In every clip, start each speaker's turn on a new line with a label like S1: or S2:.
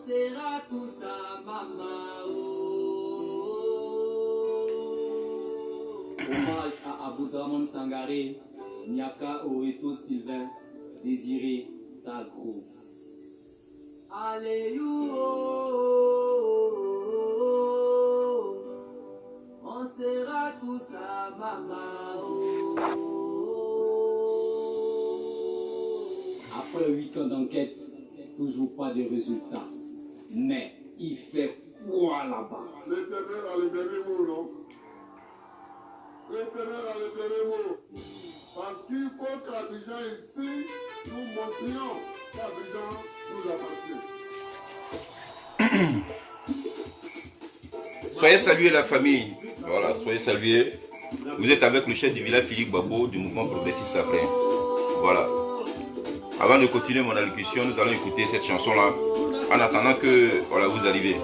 S1: sera tous à maman. Hommage à Aboudraman Sangaré, Niaka Oeto Sylvain, Désiré Tagro. Alléluia, on sera tous à maman. Après 8 ans d'enquête, toujours pas de résultat. Mais il fait quoi là-bas?
S2: L'Éternel a le dernier mot, non? L'Éternel a le dernier mot. Parce qu'il faut qu'Abidjan ici, nous montrions qu'Abidjan nous appartient.
S3: Soyez salués la famille. Voilà, soyez salués. Vous êtes avec le chef du village Philippe Babo du mouvement progressiste après. Voilà. Avant de continuer mon allocution, nous allons écouter cette chanson-là. En attendant que voilà, vous arrivez.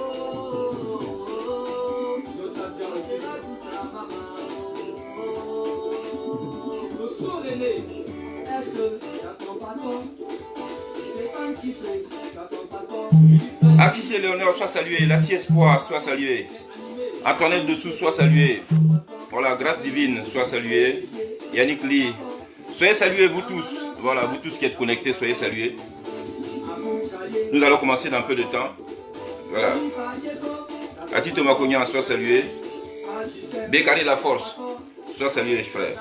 S3: Akishé Léonard, soit salué. Lassie Espoir, soit salué. Antoinette Dessous, soit salué. Voilà, Grâce Divine, soit salué. Yannick Lee, soyez salués vous tous. Voilà, vous tous qui êtes connectés, soyez salués. Nous allons commencer dans un peu de temps. Voilà. Ati Thomas Cognan, soit salué. Bécaré La Force, soit salué les frères.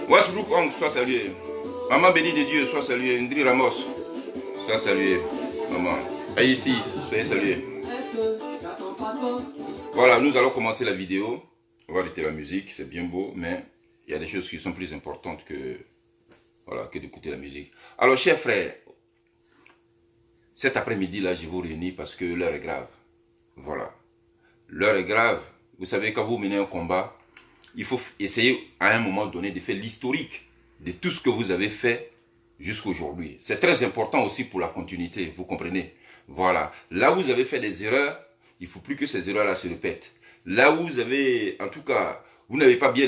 S3: Westbrook Hong, soit salué. Maman bénie de Dieu, soit salué. Ndri Ramos, soit salué. Maman. Et ici, soyez salués. Voilà, nous allons commencer la vidéo. On va arrêter la musique, c'est bien beau, mais il y a des choses qui sont plus importantes que, voilà, que d'écouter la musique. Alors, chers frères, cet après-midi-là, je vous réunis parce que l'heure est grave. Voilà. L'heure est grave. Vous savez, quand vous menez un combat, il faut essayer à un moment donné de faire l'historique de tout ce que vous avez fait jusqu'à aujourd'hui. C'est très important aussi pour la continuité, vous comprenez? Voilà. Là où vous avez fait des erreurs, il ne faut plus que ces erreurs-là se répètent. Là où vous avez, en tout cas, vous n'avez pas bien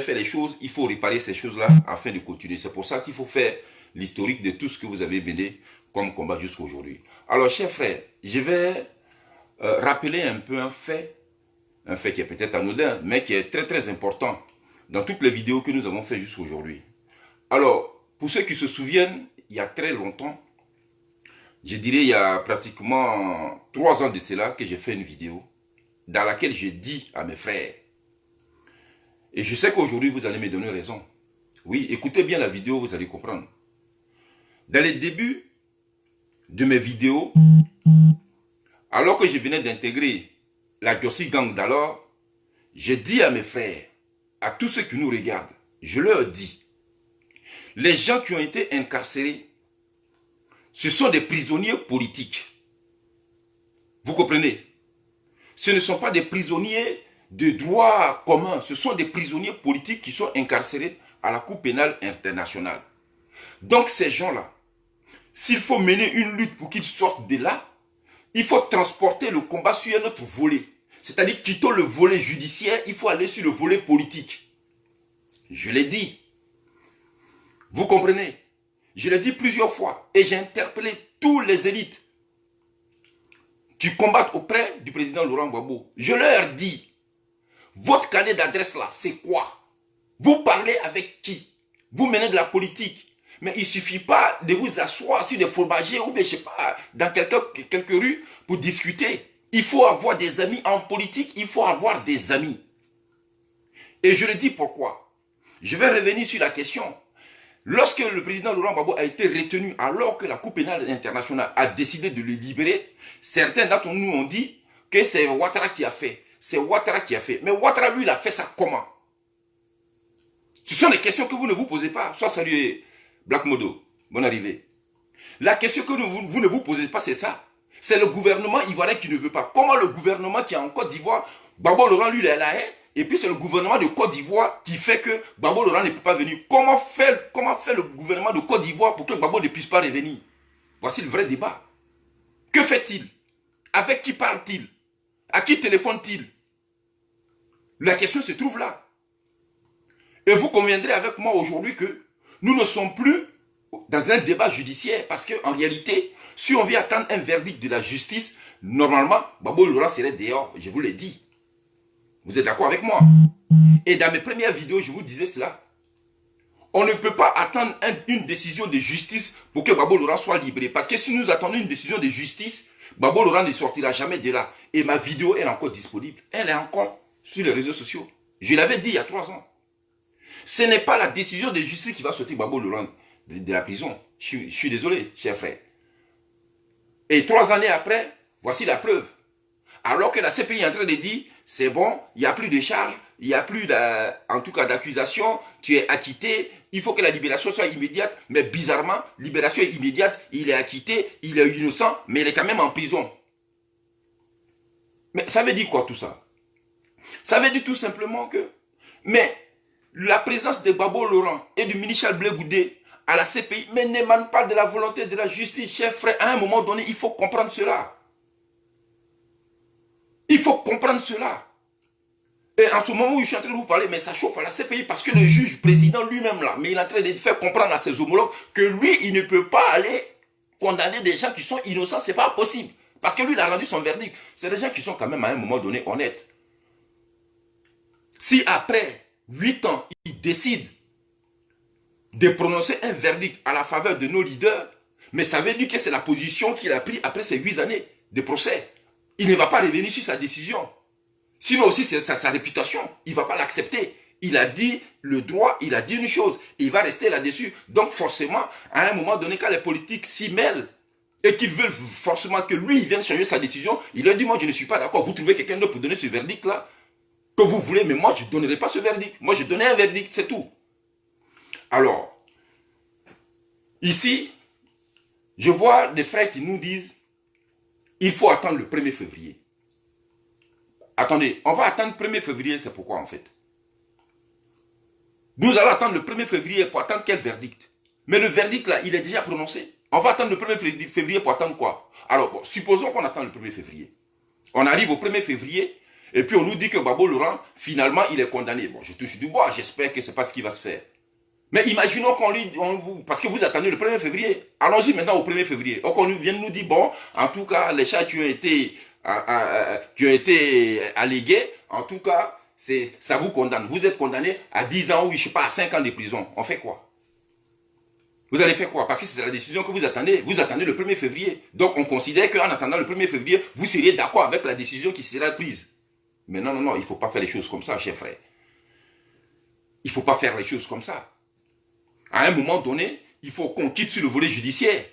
S3: fait les choses, il faut réparer ces choses-là afin de continuer. C'est pour ça qu'il faut faire l'historique de tout ce que vous avez mené comme combat jusqu'à aujourd'hui. Alors, chers frères, je vais rappeler un peu un fait qui est peut-être anodin, mais qui est très très important dans toutes les vidéos que nous avons fait jusqu'à aujourd'hui. Alors, pour ceux qui se souviennent, il y a très longtemps, je dirais il y a pratiquement 3 ans de cela que j'ai fait une vidéo dans laquelle j'ai dit à mes frères, et je sais qu'aujourd'hui vous allez me donner raison. Oui, écoutez bien la vidéo, vous allez comprendre. Dans les débuts de mes vidéos, alors que je venais d'intégrer la Jossi Gang d'alors, j'ai dit à mes frères, à tous ceux qui nous regardent, je leur dis, les gens qui ont été incarcérés, ce sont des prisonniers politiques. Vous comprenez? Ce ne sont pas des prisonniers de droit commun, ce sont des prisonniers politiques qui sont incarcérés à la Cour pénale internationale. Donc ces gens-là, s'il faut mener une lutte pour qu'ils sortent de là, il faut transporter le combat sur un autre volet. C'est-à-dire, quittons le volet judiciaire, il faut aller sur le volet politique. Je l'ai dit. Vous comprenez? Je l'ai dit plusieurs fois. Et j'ai interpellé tous les élites qui combattent auprès du président Laurent Gbagbo. Je leur dis, votre carnet d'adresse là, c'est quoi? Vous parlez avec qui? Vous menez de la politique. Mais il ne suffit pas de vous asseoir sur des fromagers ou bien, je ne sais pas, dans quelques rues pour discuter. Il faut avoir des amis en politique, il faut avoir des amis. Et je le dis pourquoi. Je vais revenir sur la question. Lorsque le président Laurent Gbagbo a été retenu, alors que la Cour pénale internationale a décidé de le libérer, certains d'entre nous ont dit que c'est Ouattara qui a fait. C'est Ouattara qui a fait. Mais Ouattara, lui, il a fait ça comment? Ce sont des questions que vous ne vous posez pas. Soit salué Black Modo, bonne arrivée. La question que vous ne vous posez pas, c'est ça. C'est le gouvernement ivoirien qui ne veut pas. Comment le gouvernement qui est en Côte d'Ivoire Gbagbo Laurent, lui, il est à La Haye. Et puis c'est le gouvernement de Côte d'Ivoire qui fait que Gbagbo Laurent ne peut pas venir. Comment fait le gouvernement de Côte d'Ivoire pour que Gbagbo ne puisse pas revenir? Voici le vrai débat. Que fait-il? Avec qui parle-t-il? À qui téléphone-t-il? La question se trouve là. Et vous conviendrez avec moi aujourd'hui que nous ne sommes plus dans un débat judiciaire parce qu'en réalité, si on vient attendre un verdict de la justice, normalement, Gbagbo Laurent serait dehors, je vous l'ai dit. Vous êtes d'accord avec moi? Et dans mes premières vidéos, je vous disais cela. On ne peut pas attendre une décision de justice pour que Gbagbo Laurent soit libéré. Parce que si nous attendons une décision de justice, Gbagbo Laurent ne sortira jamais de là. Et ma vidéo est encore disponible. Elle est encore sur les réseaux sociaux. Je l'avais dit il y a 3 ans. Ce n'est pas la décision de justice qui va sortir Gbagbo Laurent de la prison. Je suis désolé, cher frère. Et 3 années après, voici la preuve. Alors que la CPI est en train de dire, c'est bon, il n'y a plus de charges, il n'y a plus en tout cas d'accusation, tu es acquitté, il faut que la libération soit immédiate, mais bizarrement, libération est immédiate, il est acquitté, il est innocent, mais il est quand même en prison. Mais ça veut dire quoi tout ça? Ça veut dire tout simplement que, mais la présence de Gbagbo Laurent et du ministre Blé Goudé à la CPI, mais n'émane pas de la volonté de la justice, cher frère. À un moment donné, il faut comprendre cela. Il faut comprendre cela. Et en ce moment où je suis en train de vous parler, mais ça chauffe à la CPI parce que le juge président lui-même là, mais il est en train de faire comprendre à ses homologues que lui, il ne peut pas aller condamner des gens qui sont innocents. C'est pas possible. Parce que lui, il a rendu son verdict. C'est des gens qui sont quand même à un moment donné honnêtes. Si après 8 ans, il décide de prononcer un verdict à la faveur de nos leaders, mais ça veut dire que c'est la position qu'il a prise après ces 8 années de procès. Il ne va pas revenir sur sa décision. Sinon aussi, c'est sa réputation. Il ne va pas l'accepter. Il a dit le droit, il a dit une chose. Et il va rester là-dessus. Donc forcément, à un moment donné, quand les politiques s'y mêlent et qu'ils veulent forcément que lui, il vienne changer sa décision, il leur dit, moi, je ne suis pas d'accord. Vous trouvez quelqu'un d'autre pour donner ce verdict-là que vous voulez, mais moi, je ne donnerai pas ce verdict. Moi, je donnais un verdict, c'est tout. Alors, ici, je vois des frères qui nous disent, il faut attendre le 1er février. Attendez, on va attendre le 1er février, c'est pourquoi en fait? Nous allons attendre le 1er février pour attendre quel verdict? Mais le verdict là, il est déjà prononcé. On va attendre le 1er février pour attendre quoi? Alors, bon, supposons qu'on attend le 1er février. On arrive au 1er février, et puis on nous dit que Gbagbo Laurent, finalement, il est condamné. Bon, je touche du bois, j'espère que ce n'est pas ce qui va se faire. Mais imaginons qu'on lui, parce que vous attendez le 1er février. Allons-y maintenant au 1er février. Donc on vient nous dire, bon, en tout cas, les charges qui ont été alléguées, en tout cas, ça vous condamne. Vous êtes condamné à 10 ans ou, je ne sais pas, à 5 ans de prison. On fait quoi? Vous allez faire quoi? Parce que c'est la décision que vous attendez. Vous attendez le 1er février. Donc on considère qu'en attendant le 1er février, vous seriez d'accord avec la décision qui sera prise. Mais non, non, non, il ne faut pas faire les choses comme ça, cher frère. Il ne faut pas faire les choses comme ça. À un moment donné, il faut qu'on quitte sur le volet judiciaire.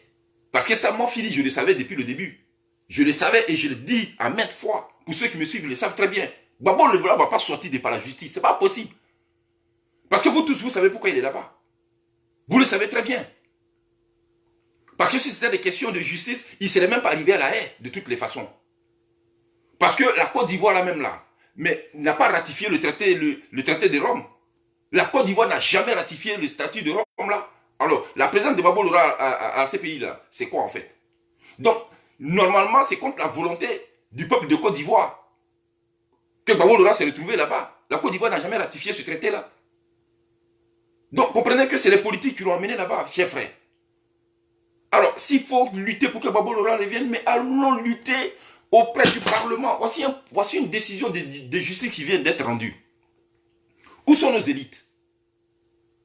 S3: Parce que ça m'a fini, je le savais depuis le début. Je le savais et je le dis à maintes fois. Pour ceux qui me suivent, ils le savent très bien. Gbagbo Laurent ne va pas sortir de par la justice. Ce n'est pas possible. Parce que vous tous, vous savez pourquoi il est là-bas. Vous le savez très bien. Parce que si c'était des questions de justice, il ne serait même pas arrivé à La Haye, de toutes les façons. Parce que la Côte d'Ivoire, là même là, mais n'a pas ratifié le traité de Rome. La Côte d'Ivoire n'a jamais ratifié le statut de Rome là. Alors, la présence de Gbagbo Laurent à ces pays-là, c'est quoi en fait? Donc, normalement, c'est contre la volonté du peuple de Côte d'Ivoire que Gbagbo Laurent s'est retrouvé là-bas. La Côte d'Ivoire n'a jamais ratifié ce traité-là. Donc, comprenez que c'est les politiques qui l'ont amené là-bas, chers frères. Alors, s'il faut lutter pour que Gbagbo Laurent revienne, mais allons lutter auprès du Parlement. Voici une décision de justice qui vient d'être rendue. Où sont nos élites?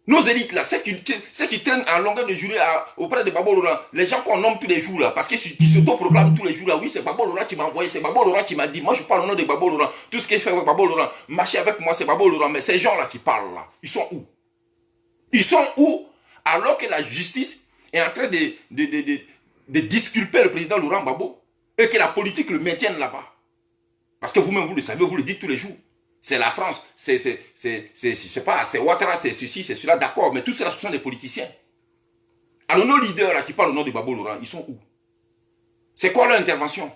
S3: Nos élites là, ceux qui traînent en longueur de journée auprès de Gbagbo Laurent, les gens qu'on nomme tous les jours là, parce qu'ils s'auto-proclament tous les jours là, oui c'est Gbagbo Laurent qui m'a envoyé, c'est Gbagbo Laurent qui m'a dit, moi je parle au nom de Gbagbo Laurent, tout ce qu'il fait avec Gbagbo Laurent, marcher avec moi c'est Gbagbo Laurent, mais ces gens là qui parlent là, ils sont où? Ils sont où? Alors que la justice est en train de disculper le président Laurent Gbagbo et que la politique le maintienne là-bas. Parce que vous-même vous le savez, vous le dites tous les jours. C'est la France, c'est Ouattara, c'est ceci, c'est cela, d'accord, mais tout cela, ce sont des politiciens. Alors nos leaders là qui parlent au nom de Gbagbo Laurent, ils sont où? C'est quoi leur intervention?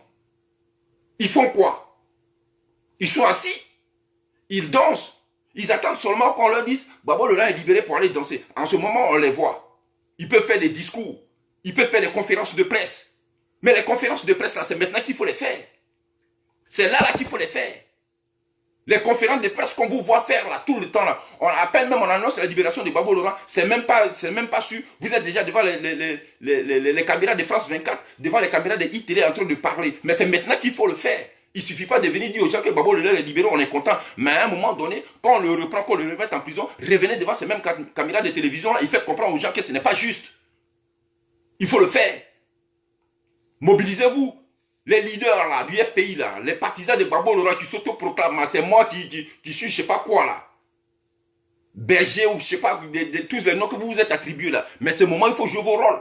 S3: Ils font quoi? Ils sont assis, ils dansent. Ils attendent seulement qu'on leur dise Babo Laurent est libéré pour aller danser. En ce moment, on les voit. Ils peuvent faire des discours. Ils peuvent faire des conférences de presse. Mais les conférences de presse, là, c'est maintenant qu'il faut les faire. C'est là qu'il faut les faire. Les conférences de presse qu'on vous voit faire là, tout le temps, là, on appelle même, on annonce la libération de Babo Laurent, c'est même pas sûr. Vous êtes déjà devant les caméras de France 24, devant les caméras de ITélé en train de parler. Mais c'est maintenant qu'il faut le faire. Il ne suffit pas de venir dire aux gens que Babo Laurent est libéré, on est content. Mais à un moment donné, quand on le reprend, qu'on le remet en prison, revenez devant ces mêmes caméras de télévision là, il fait comprendre aux gens que ce n'est pas juste. Il faut le faire. Mobilisez-vous. Les leaders là, du FPI là, les partisans de Babo Laurent qui s'autoproclament, c'est moi qui suis je sais pas quoi là. Berger ou je sais pas, tous les noms que vous vous êtes attribués là. Mais c'est le moment où il faut jouer vos rôles.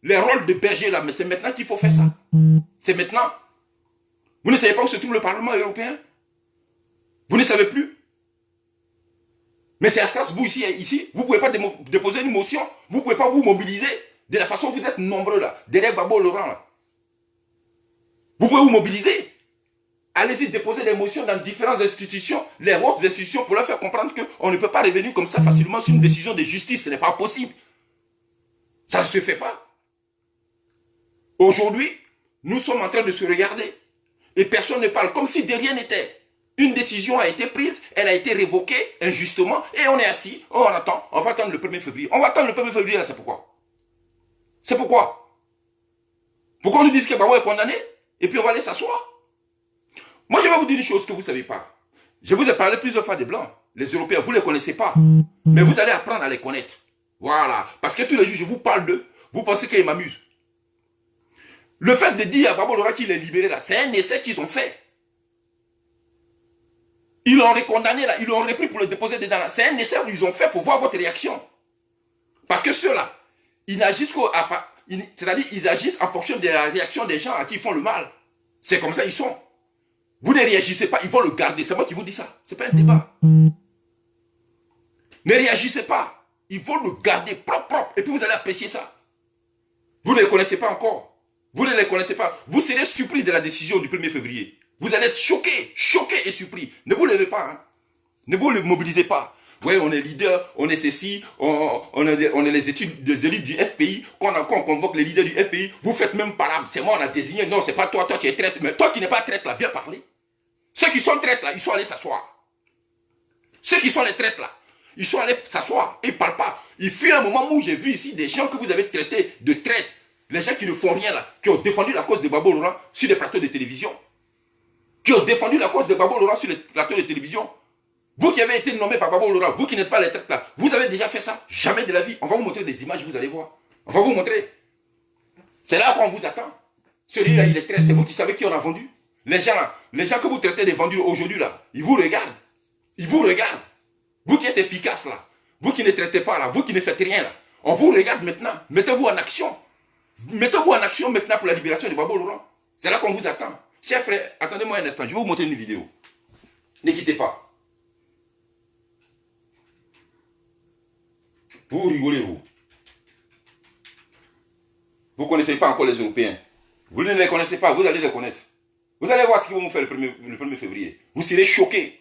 S3: Les rôles de berger là, mais c'est maintenant qu'il faut faire ça. C'est maintenant. Vous ne savez pas où se trouve le Parlement européen? Vous ne savez plus? Mais c'est à Strasbourg ici. Vous ne pouvez pas déposer une motion. Vous ne pouvez pas vous mobiliser de la façon que vous êtes nombreux là, derrière Babo Laurent là. Vous pouvez vous mobiliser. Allez-y déposer des motions dans différentes institutions, les hautes institutions, pour leur faire comprendre qu'on ne peut pas revenir comme ça facilement sur une décision de justice. Ce n'est pas possible. Ça ne se fait pas. Aujourd'hui, nous sommes en train de se regarder. Et personne ne parle comme si de rien n'était. Une décision a été prise, elle a été révoquée injustement, et on est assis, on attend, on va attendre le 1er février. On va attendre le 1er février, là, c'est pourquoi? C'est pourquoi? Pourquoi on nous dit que Babo est condamné? Et puis on va aller s'asseoir. Moi, je vais vous dire une chose que vous ne savez pas. Je vous ai parlé plusieurs fois des Blancs. Les Européens, vous ne les connaissez pas. Mais vous allez apprendre à les connaître. Voilà. Parce que tous les jours, je vous parle d'eux. Vous pensez qu'ils m'amusent. Le fait de dire à Babo Laurent qu'il est libéré, là, c'est un essai qu'ils ont fait. Ils l'ont recondamné, là. Ils l'ont repris pour le déposer dedans. C'est un essai qu'ils ont fait pour voir votre réaction. Parce que ceux-là, ils n'agissent qu'à... C'est-à-dire ils agissent en fonction de la réaction des gens à qui ils font le mal. C'est comme ça ils sont. Vous ne réagissez pas, ils vont le garder. C'est moi qui vous dis ça. Ce n'est pas un débat. Ne réagissez pas. Ils vont le garder propre. Et puis vous allez apprécier ça. Vous ne les connaissez pas encore. Vous ne les connaissez pas. Vous serez surpris de la décision du 1er février. Vous allez être choqués et surpris. Ne vous levez pas. Hein. Ne vous mobilisez pas. Oui, on est leader, on est ceci, on est les études des élites du FPI, quand on convoque les leaders du FPI, vous faites même parable, c'est moi on a désigné, non, c'est pas toi, toi tu es traître, mais toi qui n'es pas traître là, viens parler. Ceux qui sont traîtres là, ils sont allés s'asseoir. Ceux qui sont les traîtres là, ils sont allés s'asseoir, ils ne parlent pas. Il fut un moment où j'ai vu ici des gens que vous avez traités de traîtres, les gens qui ne font rien là, qui ont défendu la cause de Babo Laurent sur les plateaux de télévision. Qui ont défendu la cause de Babo Laurent sur les plateaux de télévision. Vous qui avez été nommé par Babo Laurent, vous qui n'êtes pas les traites là, vous avez déjà fait ça? Jamais de la vie. On va vous montrer des images, vous allez voir. On va vous montrer. C'est là qu'on vous attend. Celui-là, il est traite. C'est vous qui savez qui on a vendu. Les gens là, les gens que vous traitez de vendus aujourd'hui là, ils vous regardent. Ils vous regardent. Vous qui êtes efficace là, vous qui ne traitez pas là, vous qui ne faites rien là, on vous regarde maintenant. Mettez-vous en action. Mettez-vous en action maintenant pour la libération de Babo Laurent. C'est là qu'on vous attend. Chers frères, attendez-moi un instant, je vais vous montrer une vidéo. Ne quittez pas. Vous rigolez, vous. Vous ne connaissez pas encore les Européens. Vous ne les connaissez pas, vous allez les connaître. Vous allez voir ce qu'ils vont vous faire le 1er février. Vous serez choqués.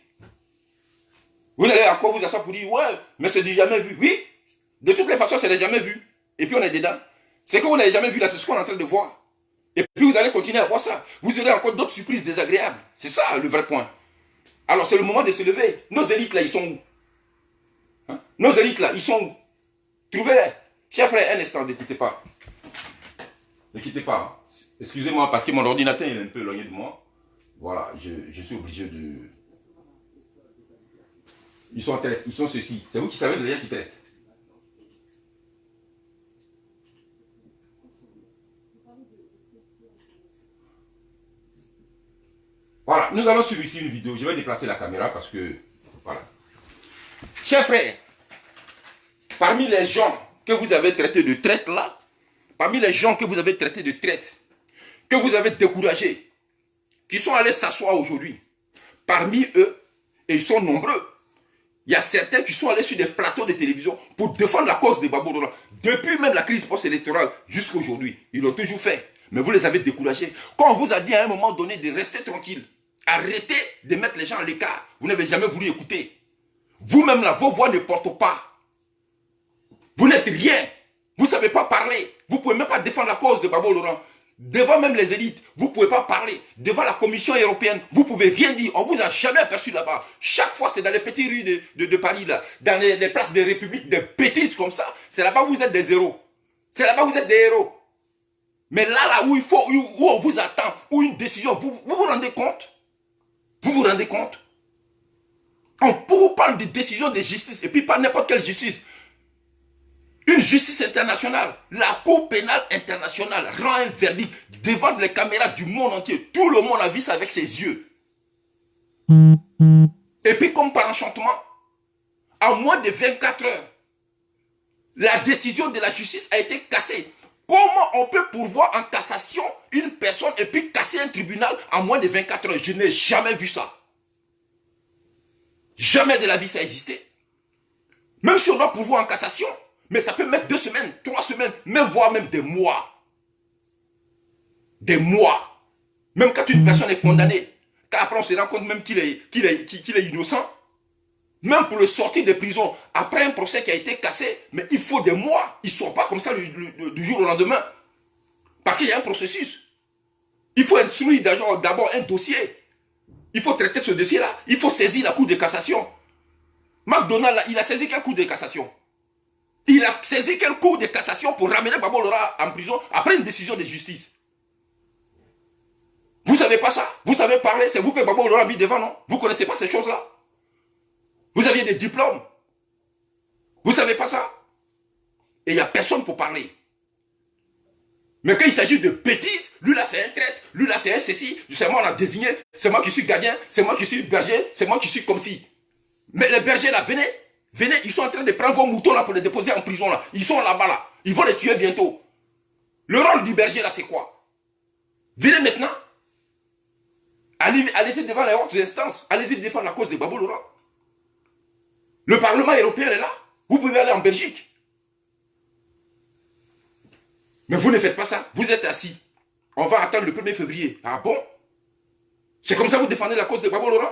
S3: Vous allez encore vous asseoir pour dire, ouais, mais c'est du jamais vu. Oui, de toutes les façons, c'est du jamais vu. Et puis on est dedans. C'est que vous n'avez jamais vu là, c'est ce qu'on est en train de voir. Et puis vous allez continuer à voir ça. Vous aurez encore d'autres surprises désagréables. C'est ça le vrai point. Alors c'est le moment de se lever. Nos élites là, ils sont où? Hein? Nos élites là, ils sont où? Trouvez-les. Chers frères, un instant, ne quittez pas. Ne quittez pas. Excusez-moi parce que mon ordinateur est un peu éloigné de moi. Voilà, je suis obligé de... Ils sont traites, ils sont ceci. C'est vous qui savez les gens qui traitent. Voilà, nous allons suivre ici une vidéo. Je vais déplacer la caméra parce que... Voilà. Chers frères, parmi les gens que vous avez traités de traite là, parmi les gens que vous avez traités de traite, que vous avez découragés, qui sont allés s'asseoir aujourd'hui, parmi eux, et ils sont nombreux, il y a certains qui sont allés sur des plateaux de télévision pour défendre la cause de Babo Laurent. Depuis même la crise post-électorale jusqu'à aujourd'hui, ils l'ont toujours fait. Mais vous les avez découragés. Quand on vous a dit à un moment donné de rester tranquille, Arrêtez de mettre les gens à l'écart. Vous n'avez jamais voulu écouter. Vous-même là, vos voix ne portent pas. Vous n'êtes rien. Vous ne savez pas parler. Vous ne pouvez même pas défendre la cause de Gbagbo Laurent. Devant même les élites, vous ne pouvez pas parler. Devant la Commission européenne, vous ne pouvez rien dire. On ne vous a jamais aperçu là-bas. Chaque fois, c'est dans les petites rues de Paris, là, dans les places des républiques, des bêtises comme ça. C'est là-bas où vous êtes des héros. C'est là-bas où vous êtes des héros. Mais là où il faut, où on vous attend, où une décision, vous vous rendez compte? Vous vous rendez compte? On vous parle de décision de justice, et puis pas n'importe quelle justice. Une justice internationale. La Cour pénale internationale rend un verdict devant les caméras du monde entier. Tout le monde a vu ça avec ses yeux. Et puis comme par enchantement, en moins de 24 heures, la décision de la justice a été cassée. Comment on peut pourvoir en cassation une personne et puis casser un tribunal en moins de 24 heures? Je n'ai jamais vu ça. Jamais de la vie ça a existé. Même si on doit pourvoir en cassation, mais ça peut mettre 2 semaines, 3 semaines, même voire même des mois. Des mois. Même quand une personne est condamnée, quand après on se rend compte même qu'il est innocent, même pour le sortir de prison, après un procès qui a été cassé, mais il faut des mois. Ils ne sortent pas comme ça du jour au lendemain. Parce qu'il y a un processus. Il faut instruire d'abord un dossier. Il faut traiter ce dossier-là. Il faut saisir la Cour de cassation. McDonald, il a saisi quelle Cour de cassation? Il a saisi quelle Cour de cassation pour ramener Gbagbo Laurent en prison après une décision de justice? Vous ne savez pas ça? Vous savez parler? C'est vous que Gbagbo Laurent a mis devant, non? Vous ne connaissez pas ces choses-là? Vous aviez des diplômes. Vous ne savez pas ça? Et il n'y a personne pour parler. Mais quand il s'agit de bêtises, lui là c'est un traître, lui là c'est un ceci, c'est moi on a désigné, c'est moi qui suis gardien, c'est moi qui suis berger, c'est moi qui suis comme si. Mais les bergers là, venez, ils sont en train de prendre vos moutons là pour les déposer en prison là. Ils sont là-bas là, ils vont les tuer bientôt. Le rôle du berger là c'est quoi? Venez maintenant. Allez-y devant les hautes instances, allez-y défendre la cause de Gbagbo Laurent. Le Parlement européen est là. Vous pouvez aller en Belgique. Mais vous ne faites pas ça. Vous êtes assis. On va attendre le 1er février. Ah bon? C'est comme ça que vous défendez la cause de Gbagbo Laurent?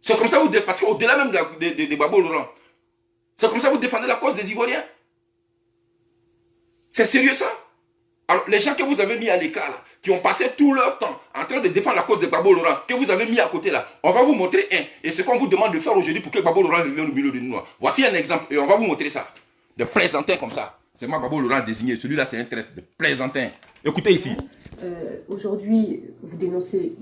S3: C'est comme ça que vous défendez, parce qu'au-delà même de Gbagbo Laurent, c'est comme ça que vous défendez la cause des Ivoiriens? C'est sérieux ça? Alors, les gens que vous avez mis à l'écart, là, qui ont passé tout leur temps en train de défendre la cause de Gbagbo Laurent, que vous avez mis à côté là, on va vous montrer un. Et c'est qu'on vous demande de faire aujourd'hui pour que Gbagbo Laurent revienne au milieu de nous. Voici un exemple, et on va vous montrer ça. De plaisantin comme ça. C'est moi Gbagbo Laurent désigné, celui-là c'est un traître de plaisantin. Écoutez ici.
S4: Aujourd'hui, vous dénoncez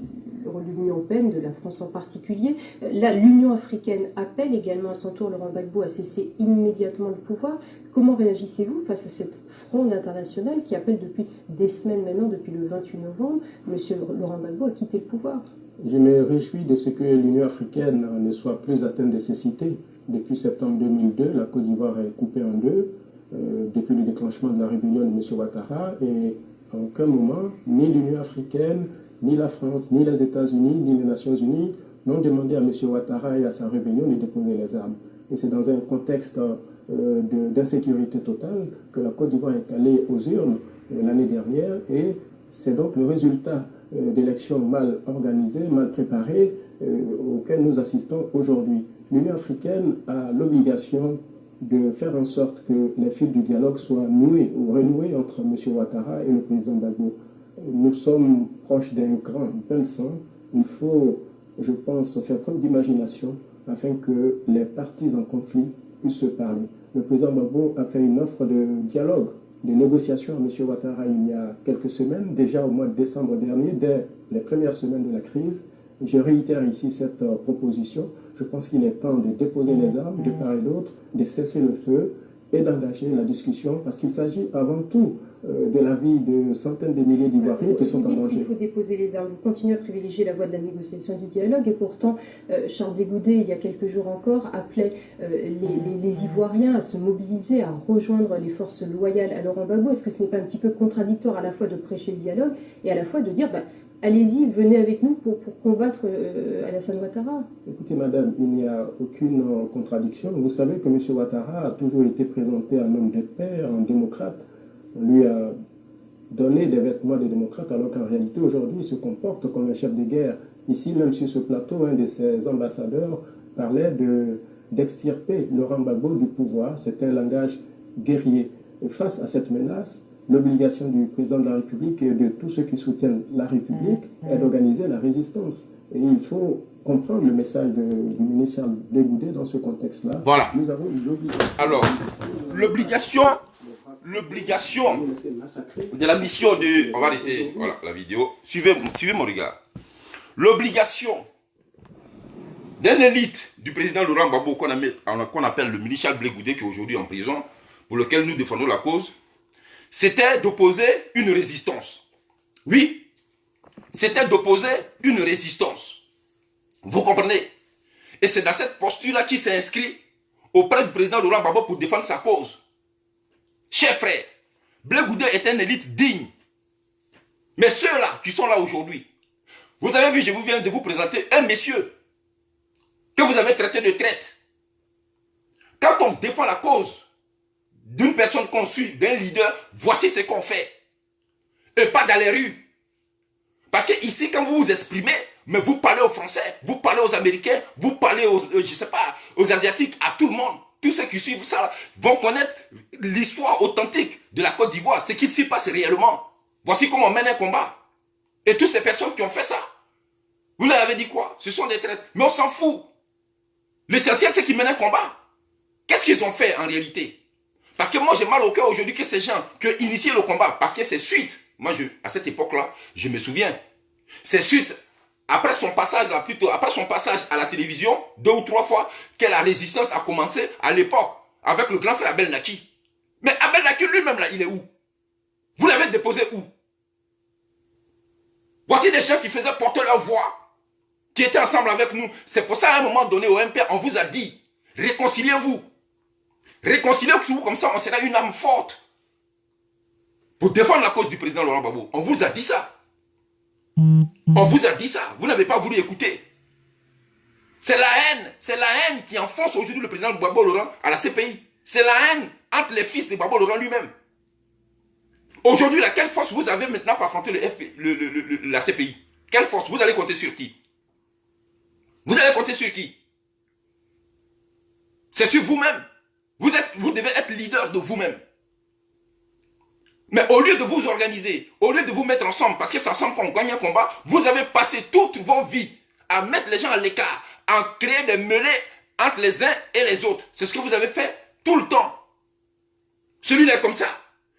S4: le rôle de l'Union européenne, de la France en particulier. Là, l'Union africaine appelle également à son tour Laurent Gbagbo à cesser immédiatement le pouvoir. Comment réagissez-vous face à cette fronde internationale qui appelle depuis des semaines maintenant, depuis le 28 novembre, M. Laurent Gbagbo à quitter le pouvoir?
S5: Je me réjouis de ce que l'Union africaine ne soit plus atteinte de cécité. Depuis septembre 2002, la Côte d'Ivoire est coupée en deux, depuis le déclenchement de la rébellion de M. Ouattara, et à aucun moment, ni l'Union africaine, ni la France, ni les États-Unis, ni les Nations unies n'ont demandé à M. Ouattara et à sa rébellion de déposer les armes. Et c'est dans un contexte d'insécurité totale que la Côte d'Ivoire est allée aux urnes l'année dernière, et c'est donc le résultat d'élections mal organisées, mal préparées, auxquelles nous assistons aujourd'hui. L'Union africaine a l'obligation de faire en sorte que les fils du dialogue soient noués ou renoués entre M. Ouattara et le président Gbagbo. Nous sommes proches d'un grand bain de sang. Il faut, je pense, faire preuve d'imagination afin que les parties en conflit puissent se parler. Le président Gbagbo a fait une offre de dialogue, de négociation à M. Ouattara il y a quelques semaines, déjà au mois de décembre dernier, dès les premières semaines de la crise. Je réitère ici cette proposition. Je pense qu'il est temps de déposer les armes de part et d'autre, de cesser le feu et d'engager la discussion, parce qu'il s'agit avant tout de la vie de centaines de milliers d'Ivoiriens qui sont en danger.
S4: Il faut déposer les armes. Vous continuez à privilégier la voie de la négociation et du dialogue, et pourtant, Charles Blé Goudet, il y a quelques jours encore, appelait les Ivoiriens à se mobiliser, à rejoindre les forces loyales à Laurent Gbagbo. Est-ce que ce n'est pas un petit peu contradictoire à la fois de prêcher le dialogue et à la fois de dire allez-y, venez avec nous pour combattre Alassane Ouattara? Écoutez,
S5: madame, il n'y a aucune contradiction. Vous savez que M. Ouattara a toujours été présenté un homme de paix, un démocrate. On lui a donner des vêtements de démocrate alors qu'en réalité, aujourd'hui, il se comporte comme un chef de guerre. Ici, même sur ce plateau, un de ses ambassadeurs parlait d'extirper Laurent Gbagbo du pouvoir. C'est un langage guerrier. Et face à cette menace, l'obligation du président de la République et de tous ceux qui soutiennent la République est d'organiser la résistance. Et il faut comprendre le message du ministre Charles Blé-Goudé dans ce contexte-là.
S3: Voilà.
S5: Nous avons l'obligation.
S3: Alors, l'obligation de la mission de... On va arrêter, voilà, la vidéo. Suivez mon regard. L'obligation d'une élite du président Laurent Gbagbo qu'on appelle le ministre Charles Blé-Goudé, qui est aujourd'hui en prison, pour lequel nous défendons la cause, c'était d'opposer une résistance. Oui, c'était d'opposer une résistance. Vous comprenez? Et c'est dans cette posture-là qu'il s'est inscrit auprès du président Laurent Gbagbo pour défendre sa cause. Chers frères, Blé-Goudé est une élite digne. Mais ceux-là qui sont là aujourd'hui, vous avez vu, je vous viens de vous présenter un monsieur que vous avez traité de traite. Quand on défend la cause d'une personne qu'on suit, d'un leader, voici ce qu'on fait. Et pas dans les rues. Parce que ici, quand vous vous exprimez, mais vous parlez aux Français, vous parlez aux Américains, vous parlez aux, je sais pas, aux Asiatiques, à tout le monde. Tous ceux qui suivent ça vont connaître l'histoire authentique de la Côte d'Ivoire, ce qui s'y passe réellement. Voici comment on mène un combat. Et toutes ces personnes qui ont fait ça, vous leur avez dit quoi? Ce sont des traites. Mais on s'en fout. L'essentiel, c'est qu'ils mènent un combat. Qu'est-ce qu'ils ont fait en réalité? Parce que moi, j'ai mal au cœur aujourd'hui que ces gens qui ont initié le combat, parce que c'est suite. Moi, à cette époque-là, je me souviens. C'est suite, après son passage là, plutôt, après son passage à la télévision, 2 ou 3 fois, que la résistance a commencé à l'époque, avec le grand frère Abel Naki. Mais Abel Naki lui-même là, il est où? Vous l'avez déposé où? Voici des gens qui faisaient porter leur voix, qui étaient ensemble avec nous. C'est pour ça, à un moment donné, au MP, on vous a dit, réconciliez-vous. Réconciliez-vous, comme ça, on sera une âme forte. Pour défendre la cause du président Laurent Gbagbo. On vous a dit ça. On vous a dit ça. Vous n'avez pas voulu écouter. C'est la haine qui enfonce aujourd'hui le président Gbagbo Laurent à la CPI. C'est la haine entre les fils de Gbagbo Laurent lui-même. Aujourd'hui, quelle force vous avez maintenant pour affronter la CPI? Quelle force? Vous allez compter sur qui? Vous allez compter sur qui? C'est sur vous-même. Vous devez être leader de vous-même. Mais au lieu de vous organiser, au lieu de vous mettre ensemble, parce que c'est ensemble qu'on gagne un combat, vous avez passé toutes vos vies à mettre les gens à l'écart, à créer des mêlées entre les uns et les autres. C'est ce que vous avez fait tout le temps. Celui-là est comme ça.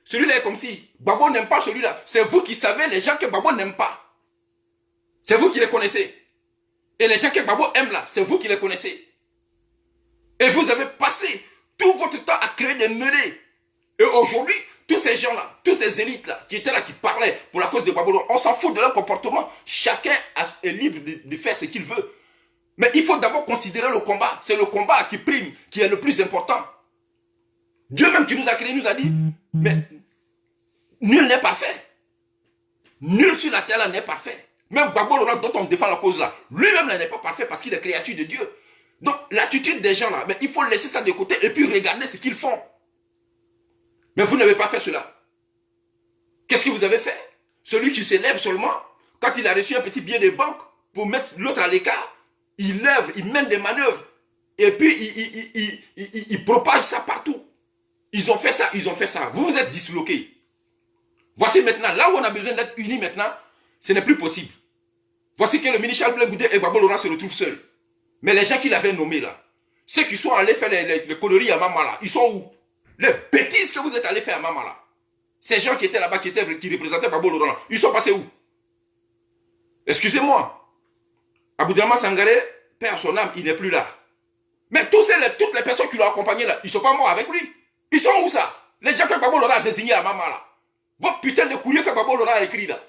S3: Celui-là est comme si. Gbagbo n'aime pas celui-là. C'est vous qui savez les gens que Gbagbo n'aime pas. C'est vous qui les connaissez. Et les gens que Gbagbo aime là, c'est vous qui les connaissez. Et vous avez passé tout votre temps à créer des mêlées. Et aujourd'hui, tous ces gens-là, tous ces élites-là, qui étaient là, qui parlaient pour la cause de Gbagbo, on s'en fout de leur comportement. Chacun est libre de faire ce qu'il veut. Mais il faut d'abord considérer le combat. C'est le combat qui prime, qui est le plus important. Dieu même qui nous a créés nous a dit, mais nul n'est parfait. Nul sur la terre là n'est parfait. Même Gbagbo Laurent dont on défend la cause là, lui-même n'est pas parfait parce qu'il est créature de Dieu. Donc l'attitude des gens là, mais il faut laisser ça de côté et puis regarder ce qu'ils font. Mais vous n'avez pas fait cela. Qu'est-ce que vous avez fait? Celui qui se lève seulement, quand il a reçu un petit billet de banque pour mettre l'autre à l'écart, il lève, il mène des manœuvres. Et puis il propage ça partout. Ils ont fait ça, ils ont fait ça. Vous vous êtes disloqués. Voici maintenant, là où on a besoin d'être unis maintenant, ce n'est plus possible. Voici que le ministre Charles Blé-Goudé et Gbagbo Laurent se retrouvent seuls. Mais les gens qu'il avait nommés là, ceux qui sont allés faire les conneries à Mamala, ils sont où? Les bêtises que vous êtes allés faire à Mamala. Ces gens qui étaient là-bas, qui représentaient Gbagbo Laurent, ils sont passés où? Excusez-moi. Aboudraman Sangaré, perd son âme, il n'est plus là. Mais toutes les personnes qui l'ont accompagné là, ils ne sont pas morts avec lui. Ils sont où ça? Les gens que Gbagbo Laurent a désignés à Mamala. Votre putain de courrier que Gbagbo Laurent a écrit là,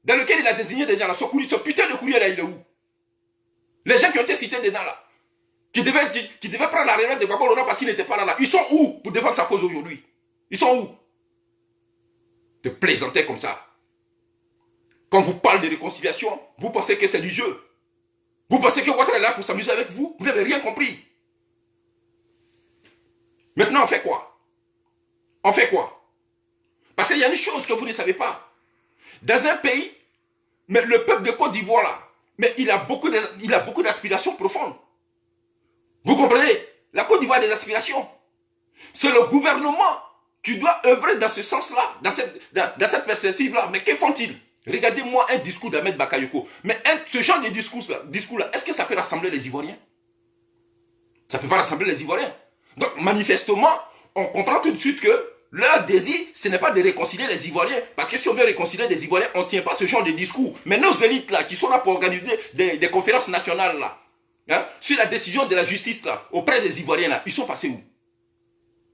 S3: dans lequel il a désigné des gens là, ce putain de courrier là, il est où? Les gens qui ont été cités dedans là, qui devaient prendre la relève de Gbagbo Laurent parce qu'il n'était pas là, ils sont où pour défendre sa cause aujourd'hui? Ils sont où? De plaisanter comme ça. Quand vous parlez de réconciliation, vous pensez que c'est du jeu. Vous pensez que votre est là pour s'amuser avec vous? Vous n'avez rien compris. Maintenant, on fait quoi? On fait quoi? Parce qu'il y a une chose que vous ne savez pas. Dans un pays, mais le peuple de Côte d'Ivoire, là, mais il a beaucoup d'aspirations profondes. Vous comprenez? La Côte d'Ivoire a des aspirations. C'est le gouvernement qui doit œuvrer dans ce sens-là, dans cette perspective-là. Mais que font-ils? Regardez-moi un discours d'Ahmed Bakayoko. Mais ce genre de discours-là, est-ce que ça peut rassembler les Ivoiriens? Ça ne peut pas rassembler les Ivoiriens. Donc, manifestement, on comprend tout de suite que leur désir, ce n'est pas de réconcilier les Ivoiriens. Parce que si on veut réconcilier les Ivoiriens, on ne tient pas ce genre de discours. Mais nos élites là, qui sont là pour organiser des conférences nationales là, hein, sur la décision de la justice là, auprès des Ivoiriens là, ils sont passés où?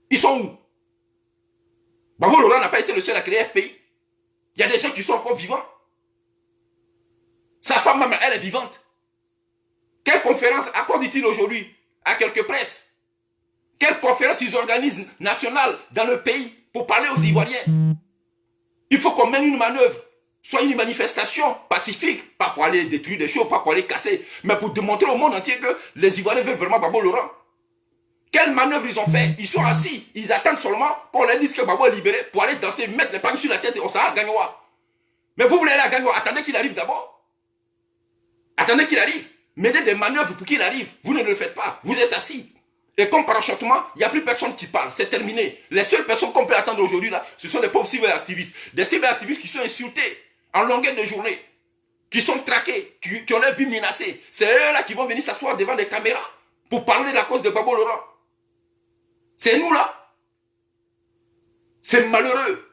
S3: Ils sont où? Gbagbo Laurent n'a pas été le seul à créer FPI. Il y a des gens qui sont encore vivants. Sa femme même, elle est vivante. Quelle conférence accorde-t-il aujourd'hui à quelques presses? Quelle conférence ils organisent nationale dans le pays pour parler aux Ivoiriens? Il faut qu'on mène une manœuvre, soit une manifestation pacifique, pas pour aller détruire des choses, pas pour aller casser, mais pour démontrer au monde entier que les Ivoiriens veulent vraiment Gbagbo Laurent. Quelle manœuvre ils ont fait? Ils sont assis, ils attendent seulement qu'on leur dise que Gbagbo est libéré pour aller danser, mettre les pangs sur la tête et on s'en va à Gagnoa. Mais vous voulez aller à Gagnoa, attendez qu'il arrive d'abord. Attendez qu'il arrive. Menez des manœuvres pour qu'il arrive. Vous ne le faites pas, vous êtes assis. Et comme par enchantement, il n'y a plus personne qui parle, c'est terminé. Les seules personnes qu'on peut attendre aujourd'hui là, ce sont les pauvres cyberactivistes. Des cyberactivistes qui sont insultés en longueur de journée, qui sont traqués, qui ont leur vie menacée. C'est eux là qui vont venir s'asseoir devant les caméras pour parler de la cause de Gbagbo Laurent. C'est nous là. C'est malheureux.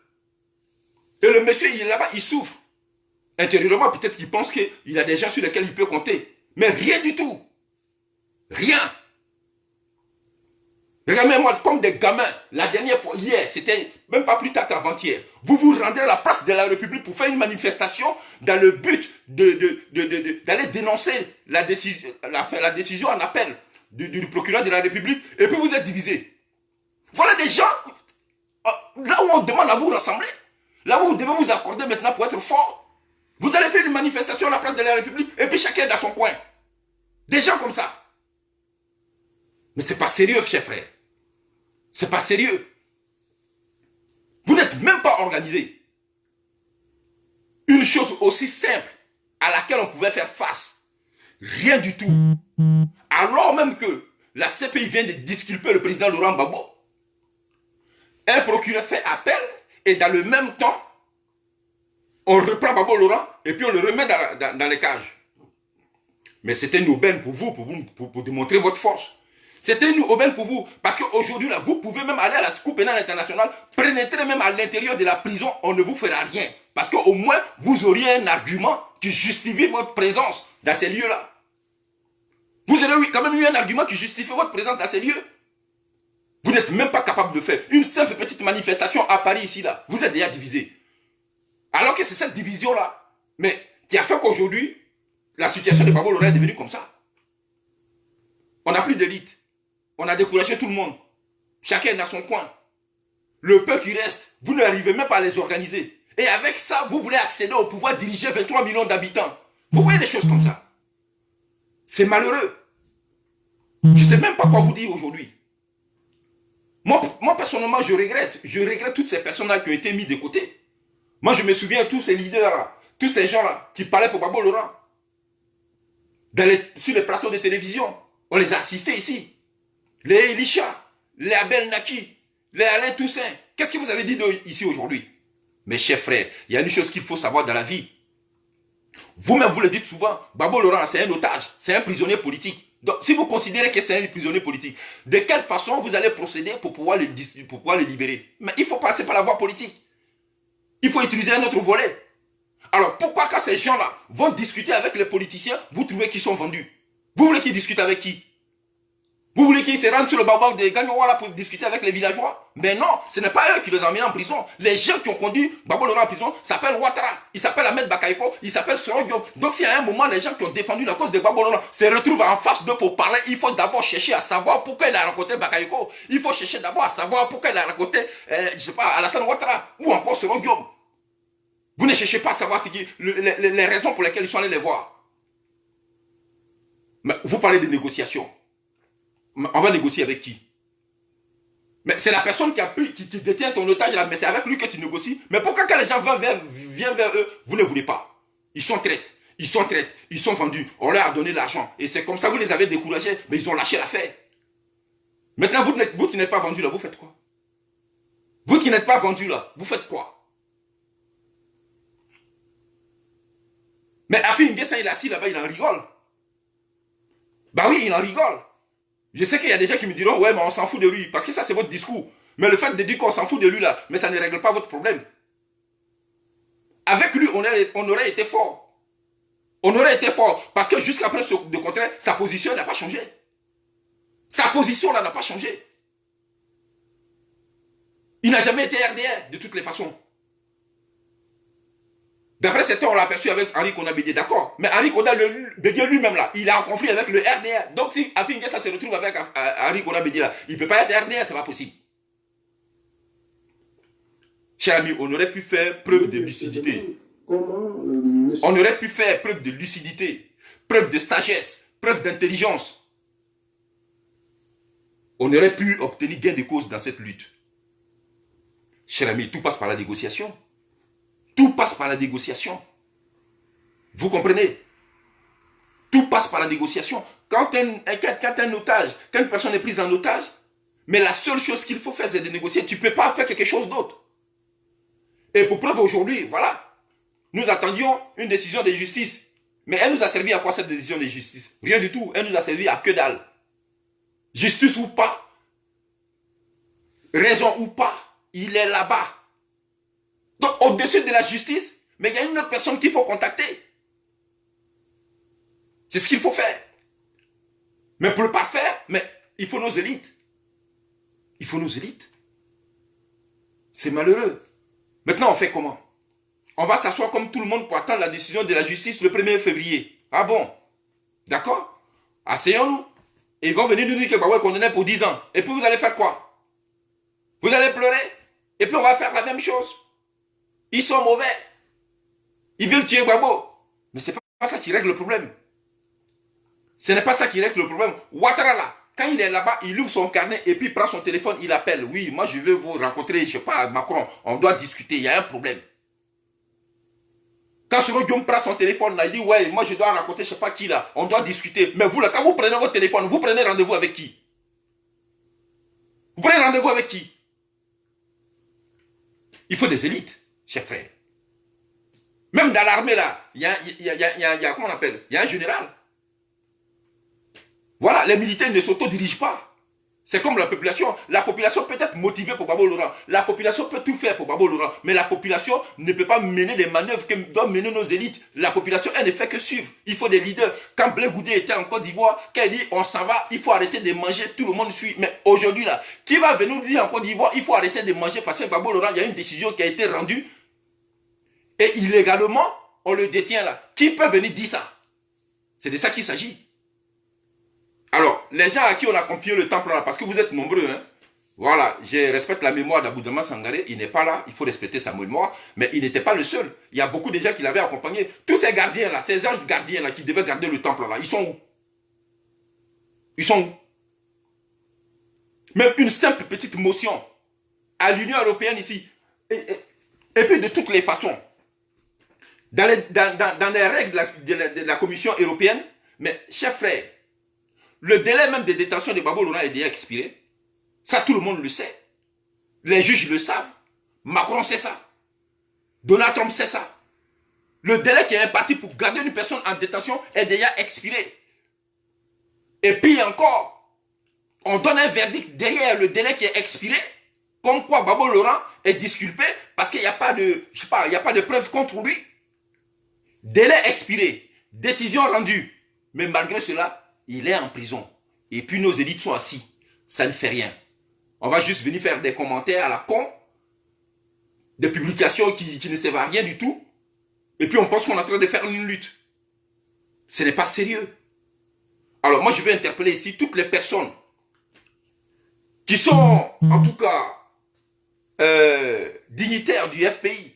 S3: Et le monsieur, il est là-bas, il souffre. Intérieurement, peut-être qu'il pense qu'il a des gens sur lesquels il peut compter. Mais rien du tout. Rien. Regardez-moi comme des gamins. La dernière fois, hier, c'était même pas plus tard qu'avant-hier. Vous vous rendez à la place de la République pour faire une manifestation dans le but d'aller dénoncer la décision en appel du procureur de la République. Et puis vous êtes divisés. Voilà des gens, là où on demande à vous rassembler, là où vous devez vous accorder maintenant pour être fort. Vous allez faire une manifestation à la place de la République et puis chacun est dans son coin. Des gens comme ça. Mais c'est pas sérieux, chers frères. C'est pas sérieux. Vous n'êtes même pas organisé. Une chose aussi simple à laquelle on pouvait faire face. Rien du tout. Alors même que la CPI vient de disculper le président Laurent Gbagbo, un procureur fait appel et dans le même temps, on reprend Gbagbo Laurent et puis on le remet dans les cages. Mais c'était une aubaine pour vous, pour démontrer votre force. C'était une aubaine pour vous. Parce qu'aujourd'hui, là, vous pouvez même aller à la Cour pénale internationale, pénétrer même à l'intérieur de la prison, on ne vous fera rien. Parce qu'au moins, vous auriez un argument qui justifie votre présence dans ces lieux-là. Vous aurez quand même eu un argument qui justifie votre présence dans ces lieux. Vous n'êtes même pas capable de faire une simple petite manifestation à Paris ici, là. Vous êtes déjà divisés. Alors que c'est cette division-là, mais qui a fait qu'aujourd'hui, la situation de Gbagbo Laurent est devenue comme ça. On n'a plus d'élite. On a découragé tout le monde. Chacun est dans son coin. Le peu qui reste, vous n'arrivez même pas à les organiser. Et avec ça, vous voulez accéder au pouvoir, diriger 23 millions d'habitants. Vous voyez des choses comme ça. C'est malheureux. Je ne sais même pas quoi vous dire aujourd'hui. Moi, personnellement, je regrette toutes ces personnes-là qui ont été mises de côté. Moi, je me souviens de tous ces leaders-là, tous ces gens-là qui parlaient pour Gbagbo Laurent. Sur les plateaux de télévision, on les a assistés ici. Les Elisha, les Abel Naki, les Alain Toussaint. Qu'est-ce que vous avez dit d'eux ici aujourd'hui? Mes chers frères, il y a une chose qu'il faut savoir dans la vie. Vous-même, vous le dites souvent, Gbagbo Laurent, c'est un otage, c'est un prisonnier politique. Donc, si vous considérez que c'est un prisonnier politique, de quelle façon vous allez procéder pour pouvoir le libérer? Mais il faut passer par la voie politique. Il faut utiliser un autre volet. Alors, pourquoi quand ces gens-là vont discuter avec les politiciens, vous trouvez qu'ils sont vendus? Vous voulez qu'ils discutent avec qui? Vous voulez qu'ils se rendent sur le babak de Gagnoa pour discuter avec les villageois? Mais non, ce n'est pas eux qui les ont mis en prison. Les gens qui ont conduit Gbagbo Laurent en prison s'appellent Ouattara, ils s'appellent Ahmed Bakayoko, ils s'appellent Soro Diop. Donc s'il y a un moment, les gens qui ont défendu la cause de Gbagbo Laurent se retrouvent en face d'eux pour parler, il faut d'abord chercher à savoir pourquoi il a rencontré Bakayoko. Il faut chercher d'abord à savoir pourquoi il a rencontré, je sais pas, Alassane Ouattara ou encore Soro Diop. Vous ne cherchez pas à savoir les raisons pour lesquelles ils sont allés les voir. Mais vous parlez de négociations. On va négocier avec qui? Mais c'est la personne qui détient ton otage là, mais c'est avec lui que tu négocies. Mais pourquoi quand les gens viennent vers eux, vous ne voulez pas? Ils sont traites, ils sont vendus. On leur a donné l'argent. Et c'est comme ça, vous les avez découragés, mais ils ont lâché l'affaire. Maintenant, vous qui n'êtes pas vendus là, vous faites quoi? Vous qui n'êtes pas vendus là, vous faites quoi? Mais Afi N'Guessan, il est assis là-bas, il en rigole. Bah oui, il en rigole. Je sais qu'il y a des gens qui me diront, ouais, mais on s'en fout de lui. Parce que ça, c'est votre discours. Mais le fait de dire qu'on s'en fout de lui, là, mais ça ne règle pas votre problème. Avec lui, on aurait été fort. On aurait été fort. Parce que jusqu'à présent, de contraire, sa position n'a pas changé. Sa position, là, n'a pas changé. Il n'a jamais été RDR, de toutes les façons. D'après certains, on l'a aperçu avec Henri Konabédié, d'accord. Mais Henri Konabédié lui-même, là, il est en conflit avec le RDR. Donc, si Afi N'Guessan se retrouve avec Henri Konabédié, là, il ne peut pas être RDR, c'est pas possible. Cher ami, on aurait pu faire preuve de lucidité. On aurait pu faire preuve de lucidité, preuve de sagesse, preuve d'intelligence. On aurait pu obtenir gain de cause dans cette lutte. Cher ami, tout passe par la négociation. Tout passe par la négociation. Vous comprenez? Tout passe par la négociation. Quand un otage, quand une personne est prise en otage, mais la seule chose qu'il faut faire, c'est de négocier. Tu ne peux pas faire quelque chose d'autre. Et pour preuve aujourd'hui, voilà. Nous attendions une décision de justice. Mais elle nous a servi à quoi cette décision de justice? Rien du tout. Elle nous a servi à que dalle. Justice ou pas, raison ou pas, il est là-bas. Donc, au-dessus de la justice, mais il y a une autre personne qu'il faut contacter. C'est ce qu'il faut faire. Mais pour le pas faire, mais il faut nos élites. Il faut nos élites. C'est malheureux. Maintenant, on fait comment? On va s'asseoir comme tout le monde pour attendre la décision de la justice le 1er février. Ah bon? D'accord? Asseyons-nous. Et ils vont venir nous dire que Babou est condamné pour 10 ans. Et puis vous allez faire quoi? Vous allez pleurer? Et puis on va faire la même chose. Ils sont mauvais. Ils veulent tuer Gbagbo. Mais ce n'est pas ça qui règle le problème. Ce n'est pas ça qui règle le problème. Ouattara là, quand il est là-bas, il ouvre son carnet et puis il prend son téléphone, il appelle. Oui, moi je veux vous rencontrer, je ne sais pas, Macron. On doit discuter, il y a un problème. Quand Soro Diom prend son téléphone là, il dit ouais, moi je dois rencontrer je ne sais pas qui là. On doit discuter. Mais vous là, quand vous prenez votre téléphone, vous prenez rendez-vous avec qui? Vous prenez rendez-vous avec qui? Il faut des élites, chers frères. Même dans l'armée là, il y a comment on appelle? Il y a un général. Voilà, les militaires ne s'auto-dirigent pas. C'est comme la population. La population peut être motivée pour Gbagbo Laurent. La population peut tout faire pour Gbagbo Laurent. Mais la population ne peut pas mener des manœuvres que doivent mener nos élites. La population, elle ne fait que suivre. Il faut des leaders. Quand Blé Goudé était en Côte d'Ivoire, quand il dit on s'en va, il faut arrêter de manger, tout le monde suit. Mais aujourd'hui là, qui va venir nous dire en Côte d'Ivoire, il faut arrêter de manger parce que Gbagbo Laurent, il y a une décision qui a été rendue. Et illégalement, on le détient là. Qui peut venir dire ça? C'est de ça qu'il s'agit. Alors, les gens à qui on a confié le temple là, parce que vous êtes nombreux, hein, voilà, je respecte la mémoire d'Aboudraman Sangaré, il n'est pas là, il faut respecter sa mémoire, mais il n'était pas le seul. Il y a beaucoup de gens qui l'avaient accompagné. Tous ces gardiens là, ces anges gardiens là, qui devaient garder le temple là, ils sont où? Ils sont où? Même une simple petite motion à l'Union européenne ici, et puis de toutes les façons, dans les règles de la Commission européenne, mais chers frères, le délai même de détention de Gbagbo Laurent est déjà expiré. Ça, tout le monde le sait. Les juges le savent. Macron sait ça. Donald Trump sait ça. Le délai qui est imparti pour garder une personne en détention est déjà expiré. Et puis encore, on donne un verdict derrière le délai qui est expiré, comme quoi Gbagbo Laurent est disculpé parce qu'il n'y a pas de, je sais pas, il n'y a pas de preuve contre lui. Délai expiré, décision rendue. Mais malgré cela, il est en prison. Et puis nos élites sont assis. Ça ne fait rien. On va juste venir faire des commentaires à la con. Des publications qui ne servent à rien du tout. Et puis on pense qu'on est en train de faire une lutte. Ce n'est pas sérieux. Alors moi je vais interpeller ici toutes les personnes qui sont en tout cas dignitaires du FPI.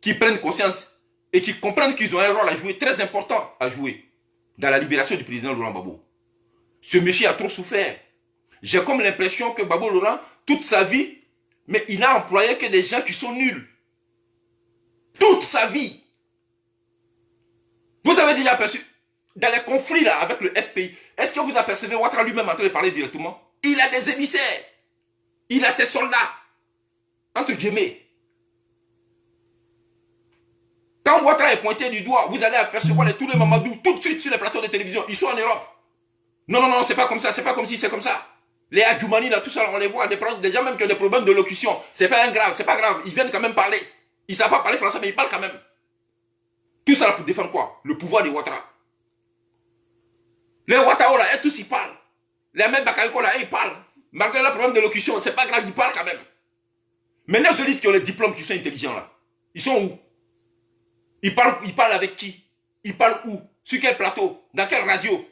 S3: Qui prennent conscience et qui comprennent qu'ils ont un rôle à jouer, très important à jouer, dans la libération du président Laurent Gbagbo. Ce monsieur a trop souffert. J'ai comme l'impression que Gbagbo Laurent, toute sa vie, mais il n'a employé que des gens qui sont nuls. Toute sa vie. Vous avez déjà aperçu, dans les conflits là avec le FPI, est-ce que vous apercevez Ouattara lui-même en train de parler directement? Il a des émissaires. Il a ses soldats. Entre guillemets. Quand Ouattara est pointé du doigt, vous allez apercevoir les tous les Mamadou tout de suite sur les plateaux de télévision. Ils sont en Europe. Non, non, non, c'est pas comme ça, c'est pas comme si, c'est comme ça. Les Adjoumani, là, tout ça, on les voit, des gens même qui ont des problèmes de locution. C'est pas grave, c'est pas grave. Ils viennent quand même parler. Ils ne savent pas parler français, mais ils parlent quand même. Tout ça là pour défendre quoi? Le pouvoir de Ouattara. Les Ouattara là, tous ils parlent. Les mecs Bakayoko là, ils parlent. Malgré le problème de locution, c'est pas grave, ils parlent quand même. Mais les élites qui ont les diplômes, qui sont intelligents là, ils sont où? Ils parlent avec qui? Ils parlent où? Sur quel plateau? Dans quelle radio?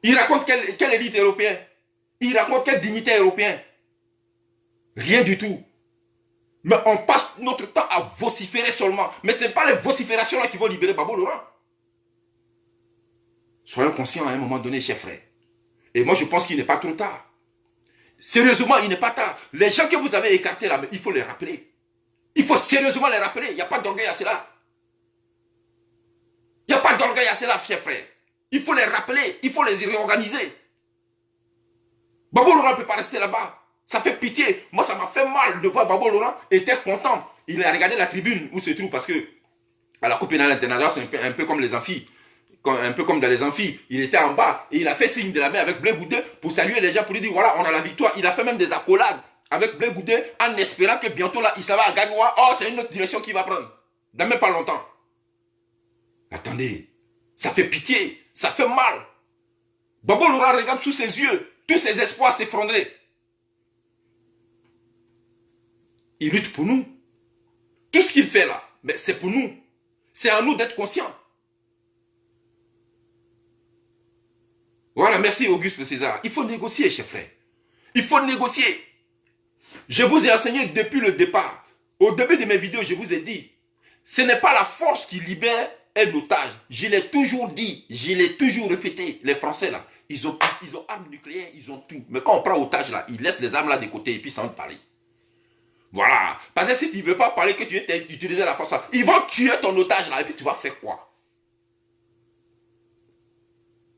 S3: Ils racontent quelle élite européenne? Ils racontent quelle dignité européenne? Rien du tout. Mais on passe notre temps à vociférer seulement. Mais ce n'est pas les vociférations là qui vont libérer Babo Laurent. Soyons conscients à un moment donné, chers frères. Et moi, je pense qu'il n'est pas trop tard. Sérieusement, il n'est pas tard. Les gens que vous avez écartés là, il faut les rappeler. Il faut sérieusement les rappeler. Il n'y a pas d'orgueil à cela. Il n'y a pas d'orgueil à cela, chers frères. Il faut les rappeler. Il faut les réorganiser. Babo Laurent ne peut pas rester là-bas. Ça fait pitié. Moi, ça m'a fait mal de voir Babo Laurent était content. Il a regardé la tribune où se trouve parce que à la Coupe pénale internationale, c'est un peu comme les amphis. Un peu comme dans les amphis. Il était en bas et il a fait signe de la main avec Blé Goudé pour saluer les gens, pour lui dire voilà, on a la victoire. Il a fait même des accolades avec Blé Goudé en espérant que bientôt là, il s'en va à Gagnoa. Oh, c'est une autre direction qu'il va prendre. Dans même pas longtemps. Attendez, ça fait pitié. Ça fait mal. Babo Laurent regarde sous ses yeux. Tous ses espoirs s'effondrer. Il lutte pour nous. Tout ce qu'il fait là, c'est pour nous. C'est à nous d'être conscients. Voilà, merci Auguste César. Il faut négocier, chers frères. Il faut négocier. Je vous ai enseigné depuis le départ. Au début de mes vidéos, je vous ai dit, ce n'est pas la force qui libère un otage. Je l'ai toujours dit, je l'ai toujours répété. Les Français là, ils ont armes nucléaires, ils ont tout. Mais quand on prend otage là, ils laissent les armes là de côté et puis sans parler. Voilà. Parce que si tu ne veux pas parler que tu utilises la force là, ils vont tuer ton otage là et puis tu vas faire quoi?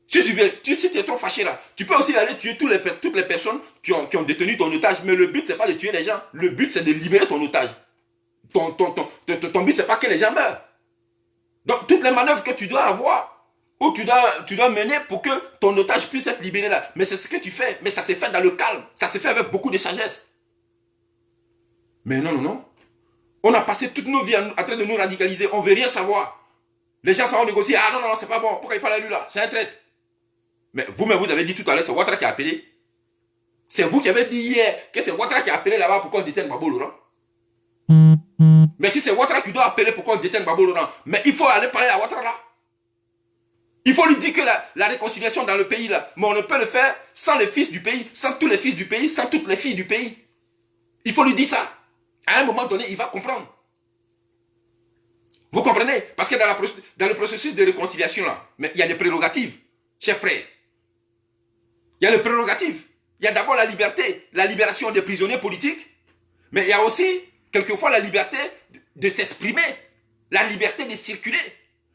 S3: Si tu es trop fâché là, tu peux aussi aller tuer toutes les personnes qui ont détenu ton otage. Mais le but, ce n'est pas de tuer les gens. Le but, c'est de libérer ton otage. Ton but, ce n'est pas que les gens meurent. Donc, toutes les manœuvres que tu dois avoir, ou tu dois mener pour que ton otage puisse être libéré là. Mais c'est ce que tu fais. Mais ça s'est fait dans le calme. Ça s'est fait avec beaucoup de sagesse. Mais non, non, non. On a passé toutes nos vies en train de nous radicaliser. On ne veut rien savoir. Les gens s'en vont négocier. Ah non, non, c'est pas bon. Pourquoi il parle à lui là? C'est un traître. Mais vous-même, vous avez dit tout à l'heure, c'est Ouattara qui a appelé. C'est vous qui avez dit hier que c'est Ouattara qui a appelé là-bas pour qu'on détienne Babo Laurent. Mais si c'est Ouattara qui doit appeler pour qu'on détienne Babo Laurent, mais il faut aller parler à Ouattara là. Il faut lui dire que la réconciliation dans le pays là, mais on ne peut le faire sans les fils du pays, sans tous les fils du pays, sans toutes les filles du pays. Il faut lui dire ça. À un moment donné, il va comprendre. Vous comprenez? Parce que dans le processus de réconciliation là, mais il y a des prérogatives, chers frères. Il y a les prérogatives. Il y a d'abord la liberté, la libération des prisonniers politiques, mais il y a aussi, quelquefois, la liberté de s'exprimer, la liberté de circuler.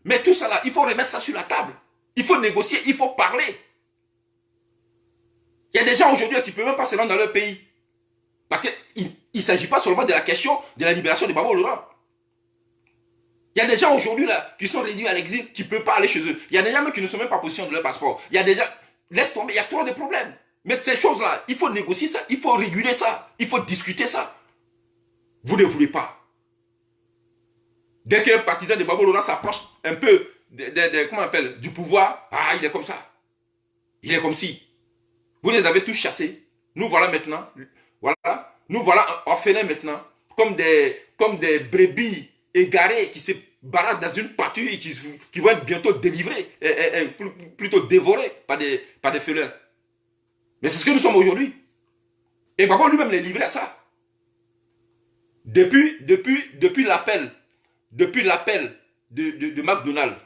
S3: Mais tout ça là, il faut remettre ça sur la table. Il faut négocier, il faut parler. Il y a des gens aujourd'hui qui ne peuvent même pas se rendre dans leur pays. Parce qu'il ne s'agit pas seulement de la question de la libération de Babo Laurent. Il y a des gens aujourd'hui là qui sont réduits à l'exil, qui ne peuvent pas aller chez eux. Il y a des gens même qui ne sont même pas en possession de leur passeport. Il y a des gens... Laisse tomber, il y a trop de problèmes. Mais ces choses-là, il faut négocier ça, il faut réguler ça, il faut discuter ça. Vous ne voulez pas. Dès qu'un partisan de Babo Laurent s'approche un peu comment on appelle, du pouvoir, ah, il est comme ça. Il est comme si. Vous les avez tous chassés. Nous voilà maintenant, voilà, nous voilà orphelins maintenant, comme des brebis égarés qui se baladent dans une pâture et qui vont être bientôt délivrés, plutôt dévorés par des félins. Mais c'est ce que nous sommes aujourd'hui. Et Babo lui-même les livré à ça. Depuis l'appel de McDonald's,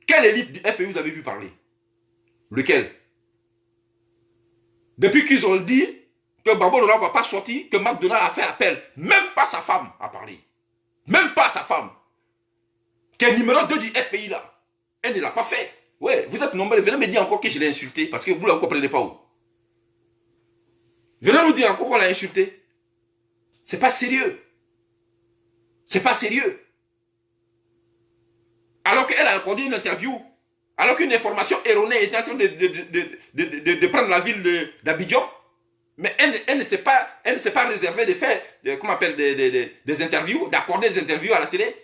S3: quelle élite du FPI vous avez vu parler? Lequel? Depuis qu'ils ont dit que Gbagbo Laurent ne va pas sortir, que McDonald a fait appel. Même pas sa femme a parlé. Même pas sa femme. Qui est numéro 2 du FPI là. Elle ne l'a pas fait. Ouais, vous êtes nombreux. Venez me dire encore que je l'ai insulté parce que vous ne la comprenez pas où. Venez nous dire encore qu'on l'a insulté. C'est pas sérieux. C'est pas sérieux. Alors qu'elle a accordé une interview, alors qu'une information erronée était en train de prendre la ville d'Abidjan, mais elle ne s'est pas réservée de faire, comment on appelle, des interviews, d'accorder des interviews à la télé.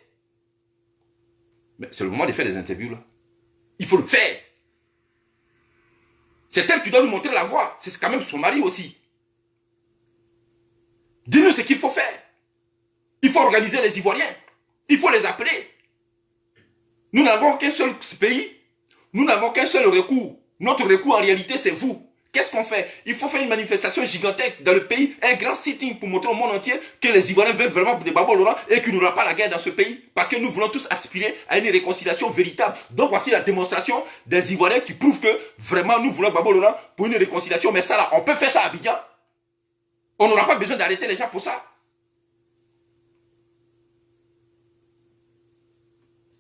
S3: Mais c'est le moment de faire des interviews là. Il faut le faire. C'est elle qui doit nous montrer la voie. C'est quand même son mari aussi. Dis-nous ce qu'il faut faire. Il faut organiser les Ivoiriens. Il faut les appeler. Nous n'avons qu'un seul pays. Nous n'avons qu'un seul recours. Notre recours en réalité c'est vous. Qu'est-ce qu'on fait? Il faut faire une manifestation gigantesque dans le pays, un grand sitting pour montrer au monde entier que les Ivoiriens veulent vraiment de Gbagbo Laurent et qu'il n'y aura pas la guerre dans ce pays. Parce que nous voulons tous aspirer à une réconciliation véritable. Donc voici la démonstration des Ivoiriens qui prouvent que vraiment nous voulons Gbagbo Laurent pour une réconciliation. Mais ça là, on peut faire ça à Abidjan. On n'aura pas besoin d'arrêter les gens pour ça.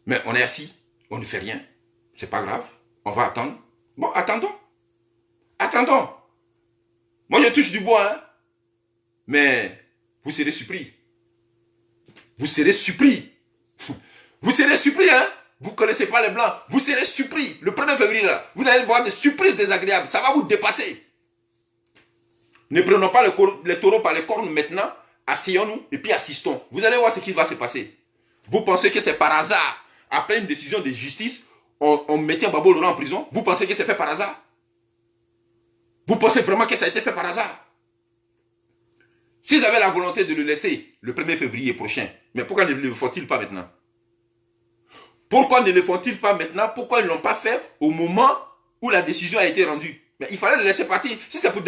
S3: Mais on est assis, on ne fait rien. C'est pas grave, on va attendre. Bon, attendons. Attendons. Moi, je touche du bois, hein. Mais vous serez surpris. Vous serez surpris. Vous serez surpris, hein. Vous ne connaissez pas les Blancs. Vous serez surpris. Le 1er février, là, vous allez voir des surprises désagréables. Ça va vous dépasser. Ne prenons pas les taureaux par les cornes maintenant. Asseyons-nous et puis assistons. Vous allez voir ce qui va se passer. Vous pensez que c'est par hasard, après une décision de justice, on mettait Gbagbo Laurent en prison? Vous pensez que c'est fait par hasard? Vous pensez vraiment que ça a été fait par hasard? S'ils avaient la volonté de le laisser le 1er février prochain, mais pourquoi ne le font-ils pas maintenant? Pourquoi ne le font-ils pas maintenant? Pourquoi ils ne l'ont pas fait au moment où la décision a été rendue? Mais il fallait le laisser partir. Si c'est pour,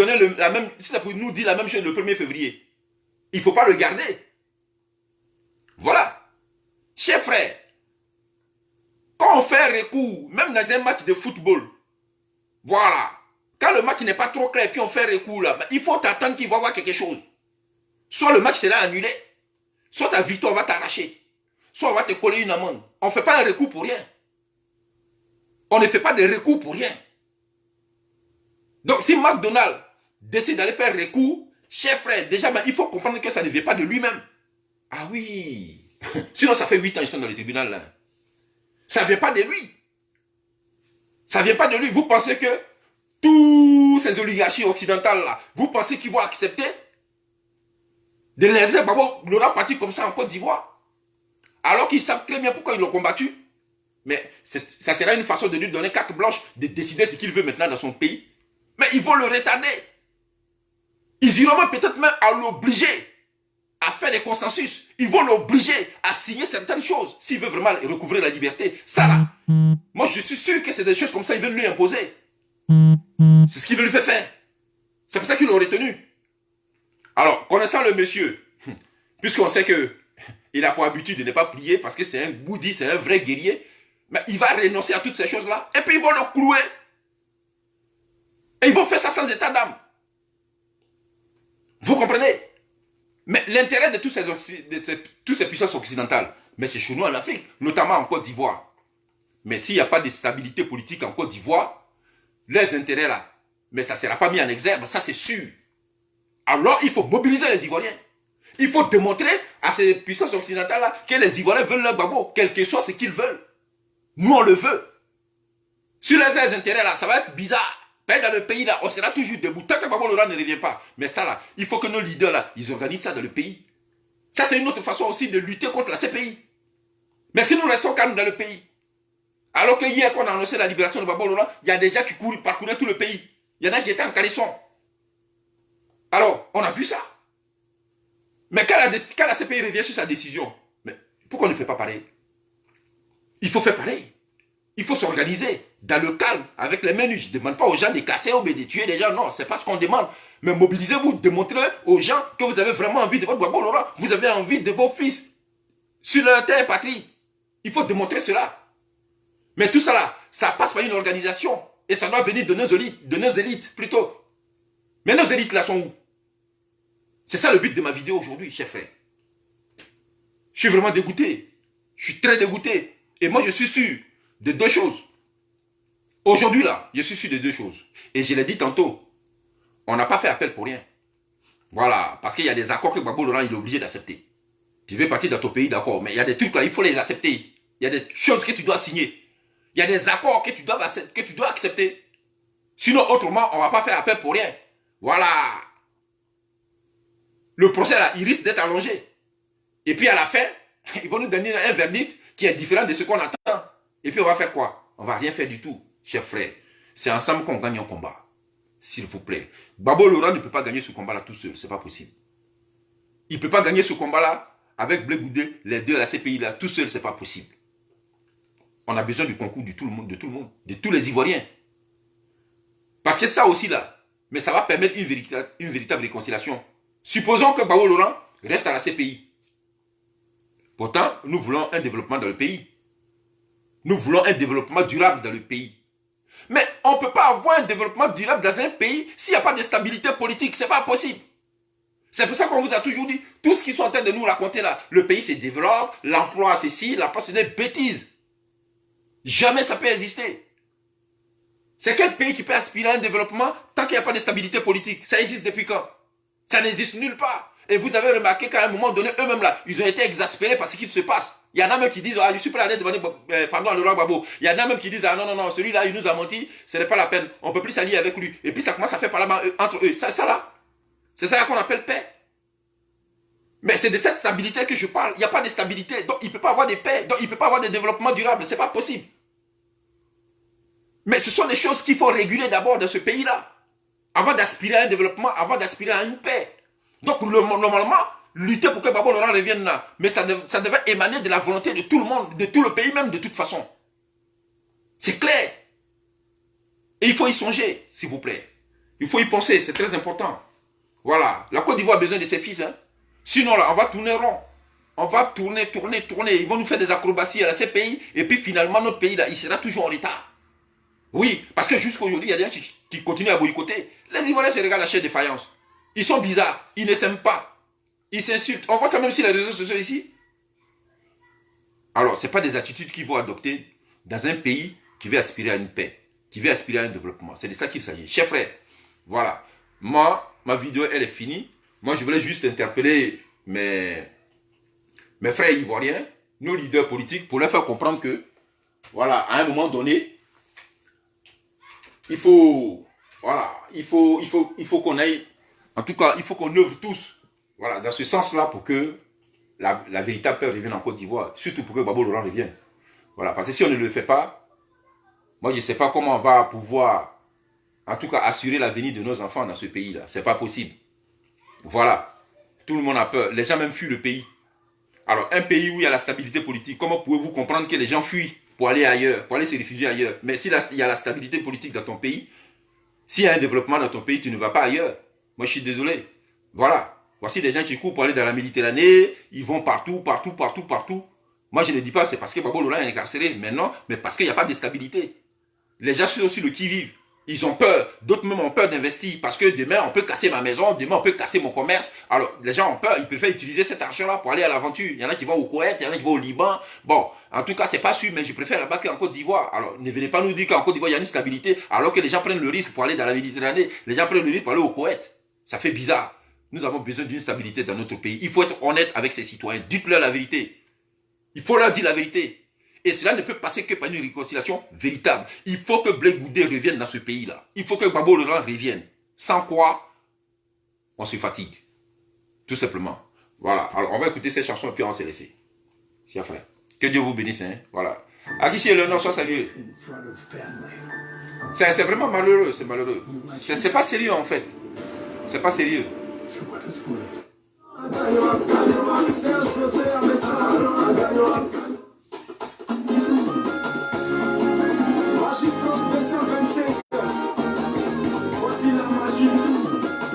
S3: si c'est pour nous dire la même chose le 1er février, il ne faut pas le garder. Voilà. Chers frères, quand on fait un recours, même dans un match de football, voilà, quand le match n'est pas trop clair, puis on fait un recours là, il faut t'attendre qu'il va y avoir quelque chose. Soit le match sera annulé, soit ta victoire va t'arracher, soit on va te coller une amende. On ne fait pas un recours pour rien. On ne fait pas de recours pour rien. Donc si McDonald décide d'aller faire recours, chers frères, déjà il faut comprendre que ça ne vient pas de lui-même. Ah oui. Sinon ça fait 8 ans qu'ils sont dans le tribunal là. Ça ne vient pas de lui. Ça ne vient pas de lui. Vous pensez que tous ces oligarchies occidentales là, vous pensez qu'ils vont accepter de laisser Gbagbo Laurent partir comme ça en Côte d'Ivoire? Alors qu'ils savent très bien pourquoi ils l'ont combattu. Mais ça sera une façon de lui donner carte blanche de décider ce qu'il veut maintenant dans son pays. Mais ils vont le retarder. Ils iront peut-être même à l'obliger à faire des consensus. Ils vont l'obliger à signer certaines choses s'il veut vraiment recouvrer la liberté. Ça là, moi je suis sûr que c'est des choses comme ça ils veulent lui imposer. C'est ce qu'ils veulent lui faire. C'est pour ça qu'ils l'ont retenu. Alors, connaissant le monsieur, puisqu'on sait que il a pour habitude de ne pas prier parce que c'est un bouddhiste, c'est un vrai guerrier, mais il va renoncer à toutes ces choses-là et puis ils vont le clouer. Et ils vont faire ça sans état d'âme. Vous comprenez? Mais l'intérêt de toutes ces puissances occidentales, mais c'est chez nous en Afrique, notamment en Côte d'Ivoire. Mais s'il n'y a pas de stabilité politique en Côte d'Ivoire, les intérêts là, mais ça ne sera pas mis en exergue, ça c'est sûr. Alors il faut mobiliser les Ivoiriens. Il faut démontrer à ces puissances occidentales là que les Ivoiriens veulent leur Gbagbo, quel que soit ce qu'ils veulent. Nous on le veut. Sur les intérêts là, ça va être bizarre. Mais dans le pays là, on sera toujours debout. Tant que Gbagbo Laurent ne revient pas. Mais ça là, il faut que nos leaders là, ils organisent ça dans le pays. Ça c'est une autre façon aussi de lutter contre la CPI. Mais si nous restons calmes dans le pays, alors que hier qu'on a annoncé la libération de Gbagbo Laurent, il y a des gens qui parcouraient tout le pays. Il y en a qui étaient en caleçon. Alors, on a vu ça. Mais quand la CPI revient sur sa décision, mais pourquoi on ne fait pas pareil? Il faut faire pareil. Il faut s'organiser dans le calme, avec les menus. Je ne demande pas aux gens de casser ou de tuer des gens. Non, ce n'est pas ce qu'on demande. Mais mobilisez-vous, démontrez aux gens que vous avez vraiment envie de votre Gbagbo Laurent. Vous avez envie de vos fils sur leur terre patrie. Il faut démontrer cela. Mais tout ça là, ça passe par une organisation. Et ça doit venir de nos élites plutôt. Mais nos élites là sont où? C'est ça le but de ma vidéo aujourd'hui, chers frères. Je suis vraiment dégoûté. Je suis très dégoûté. Et moi, je suis sûr de deux choses. Aujourd'hui, là, je suis sûr de deux choses. Et je l'ai dit tantôt, on n'a pas fait appel pour rien. Voilà, parce qu'il y a des accords que Gbagbo Laurent il est obligé d'accepter. Tu veux partir dans ton pays, d'accord, mais il y a des trucs là, il faut les accepter. Il y a des choses que tu dois signer. Il y a des accords que tu dois accepter. Sinon, autrement, on ne va pas faire appel pour rien. Voilà. Le procès là, il risque d'être allongé. Et puis à la fin, ils vont nous donner un verdict qui est différent de ce qu'on attend. Et puis on va faire quoi? On ne va rien faire du tout, chers frères. C'est ensemble qu'on gagne un combat. S'il vous plaît. Gbagbo Laurent ne peut pas gagner ce combat-là tout seul. C'est pas possible. Il ne peut pas gagner ce combat-là avec Blé Goudé, les deux à la CPI là, tout seul, c'est pas possible. On a besoin du concours de tout le monde, de tous les Ivoiriens. Parce que ça aussi là, mais ça va permettre une véritable réconciliation. Supposons que Gbagbo Laurent reste à la CPI. Pourtant, nous voulons un développement dans le pays. Nous voulons un développement durable dans le pays. Mais on ne peut pas avoir un développement durable dans un pays s'il n'y a pas de stabilité politique. Ce n'est pas possible. C'est pour ça qu'on vous a toujours dit, tout ce qu'ils sont en train de nous raconter là, le pays se développe, l'emploi c'est ci, l'emploi c'est des bêtises. Jamais ça peut exister. C'est quel pays qui peut aspirer à un développement tant qu'il n'y a pas de stabilité politique? Ça existe depuis quand? Ça n'existe nulle part. Et vous avez remarqué qu'à un moment donné, eux-mêmes là, ils ont été exaspérés par ce qui se passe. Il y en a même qui disent, ah, je suis prêt à aller demander pardon à Laurent Gbagbo. Il y en a même qui disent, ah non, non, non, celui-là, il nous a menti, ce n'est pas la peine, on ne peut plus s'allier avec lui. Et puis ça commence à faire parlement entre eux. Ça là, c'est ça qu'on appelle paix. Mais c'est de cette stabilité que je parle. Il n'y a pas de stabilité, donc il ne peut pas avoir de paix, donc il ne peut pas avoir de développement durable, ce n'est pas possible. Mais ce sont des choses qu'il faut réguler d'abord dans ce pays-là. Avant d'aspirer à un développement, avant d'aspirer à une paix. Donc normalement, lutter pour que Gbagbo Laurent revienne là, mais ça devait émaner de la volonté de tout le monde, de tout le pays même de toute façon. C'est clair. Et il faut y songer, s'il vous plaît. Il faut y penser, c'est très important. Voilà, la Côte d'Ivoire a besoin de ses fils. Hein. Sinon là, on va tourner rond. On va tourner. Ils vont nous faire des acrobaties à la CPI. Et puis finalement, notre pays là, il sera toujours en retard. Oui, parce que jusqu'à aujourd'hui, il y a des gens qui continuent à boycotter. Les Ivoiriens se regardent la chair de faïence. Ils sont bizarres, ils ne s'aiment pas. Ils s'insultent. On voit ça même sur les réseaux sociaux ici. Alors, ce n'est pas des attitudes qu'ils vont adopter dans un pays qui veut aspirer à une paix, qui veut aspirer à un développement. C'est de ça qu'il s'agit. Chers frères, voilà. Moi, ma vidéo, elle est finie. Moi, je voulais juste interpeller mes frères ivoiriens, nos leaders politiques, pour leur faire comprendre que, voilà, à un moment donné, il faut qu'on aille, en tout cas, il faut qu'on œuvre tous, voilà, dans ce sens-là pour que la véritable paix revienne en Côte d'Ivoire, surtout pour que Gbagbo Laurent revienne. Voilà, parce que si on ne le fait pas, moi je ne sais pas comment on va pouvoir, en tout cas, assurer l'avenir de nos enfants dans ce pays-là. C'est pas possible. Voilà, tout le monde a peur. Les gens même fuient le pays. Alors, un pays où il y a la stabilité politique, comment pouvez-vous comprendre que les gens fuient pour aller ailleurs, pour aller se réfugier ailleurs? Mais s'il y a la stabilité politique dans ton pays, s'il y a un développement dans ton pays, tu ne vas pas ailleurs. Moi, je suis désolé. Voilà. Voici des gens qui courent pour aller dans la Méditerranée. Ils vont partout. Moi, je ne dis pas c'est parce que Gbagbo Laurent est incarcéré. Mais non, mais parce qu'il n'y a pas de stabilité. Les gens sont aussi le qui-vive. Ils ont peur. D'autres même ont peur d'investir. Parce que demain, on peut casser ma maison. Demain, on peut casser mon commerce. Alors, les gens ont peur. Ils préfèrent utiliser cet argent-là pour aller à l'aventure. Il y en a qui vont au Koweït. Il y en a qui vont au Liban. Bon, en tout cas, c'est pas sûr. Mais je préfère là-bas qu'en Côte d'Ivoire. Alors, ne venez pas nous dire qu'en Côte d'Ivoire, il y a une stabilité. Alors que les gens prennent le risque pour aller dans la Méditerranée. Les gens prennent le risque pour aller au Koweït. Ça fait bizarre. Nous avons besoin d'une stabilité dans notre pays. Il faut être honnête avec ses citoyens. Dites-leur la vérité. Il faut leur dire la vérité. Et cela ne peut passer que par une réconciliation véritable. Il faut que Blé Goudé revienne dans ce pays-là. Il faut que Gbagbo Laurent revienne. Sans quoi, on se fatigue. Tout simplement. Voilà. Alors, on va écouter cette chanson et puis on va se laisser. Chers frères. Que Dieu vous bénisse. Hein? Voilà. Akichi et Léonard, sois salués. C'est vraiment malheureux. C'est malheureux. C'est pas sérieux en fait. C'est pas sérieux.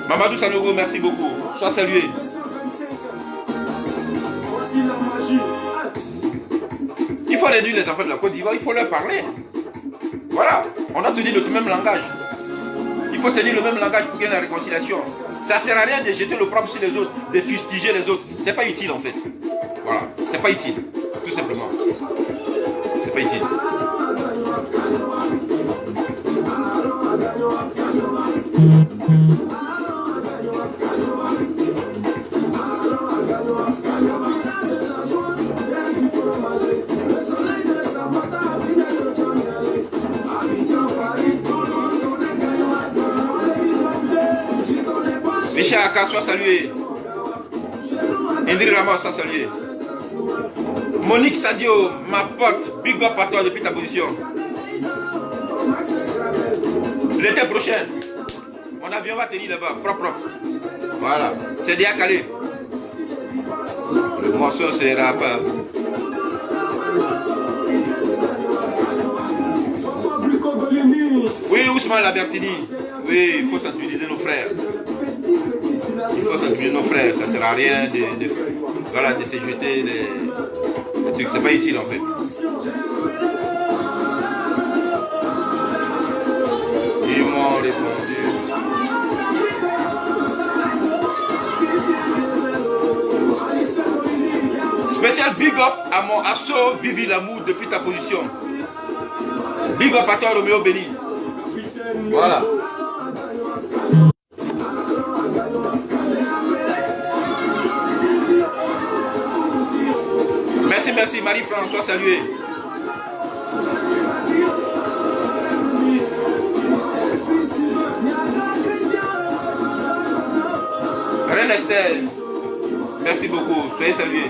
S3: Mamadou Sanogo, merci beaucoup. Sois salué. Il faut réduire les enfants de la Côte d'Ivoire, il faut leur parler. Voilà, on a tenu notre même langage. Il Il faut tenir le même langage pour qu'il y ait la réconciliation. Ça ne sert à rien de jeter le propre sur les autres, de fustiger les autres. C'est pas utile en fait. Voilà, c'est pas utile. Tout simplement. C'est pas utile. Michel Aka, sois salué. Indri Ramos, sois salué. Monique Sadio, ma pote, big up à toi depuis ta position. L'été prochain, mon avion va tenir là-bas, propre. Voilà, c'est déjà calé. Le morceau sera pas. Oui, Ousmane Labertini. Oui, il faut sensibiliser nos frères. Il faut sensibiliser nos frères. Ça ne sert à rien voilà, de se jeter des trucs. C'est pas utile en fait. Ils m'ont répondu. Spécial big up à mon asso Vivi l'amour depuis ta position. Big up à toi Roméo Béni. Voilà. Merci, merci Marie-François, salué. Reine Esther, merci beaucoup, soyez salué.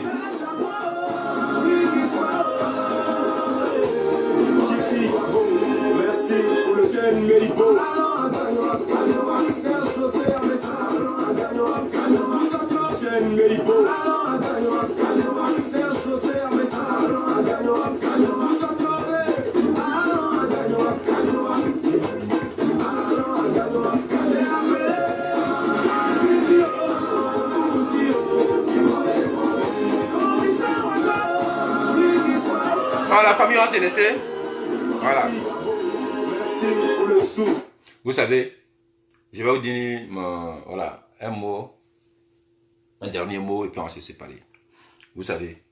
S3: Ah, la famille, on s'est laissé. Voilà. Vous savez, je vais vous dire voilà, un mot, un dernier mot, et puis on va se séparer. Vous savez,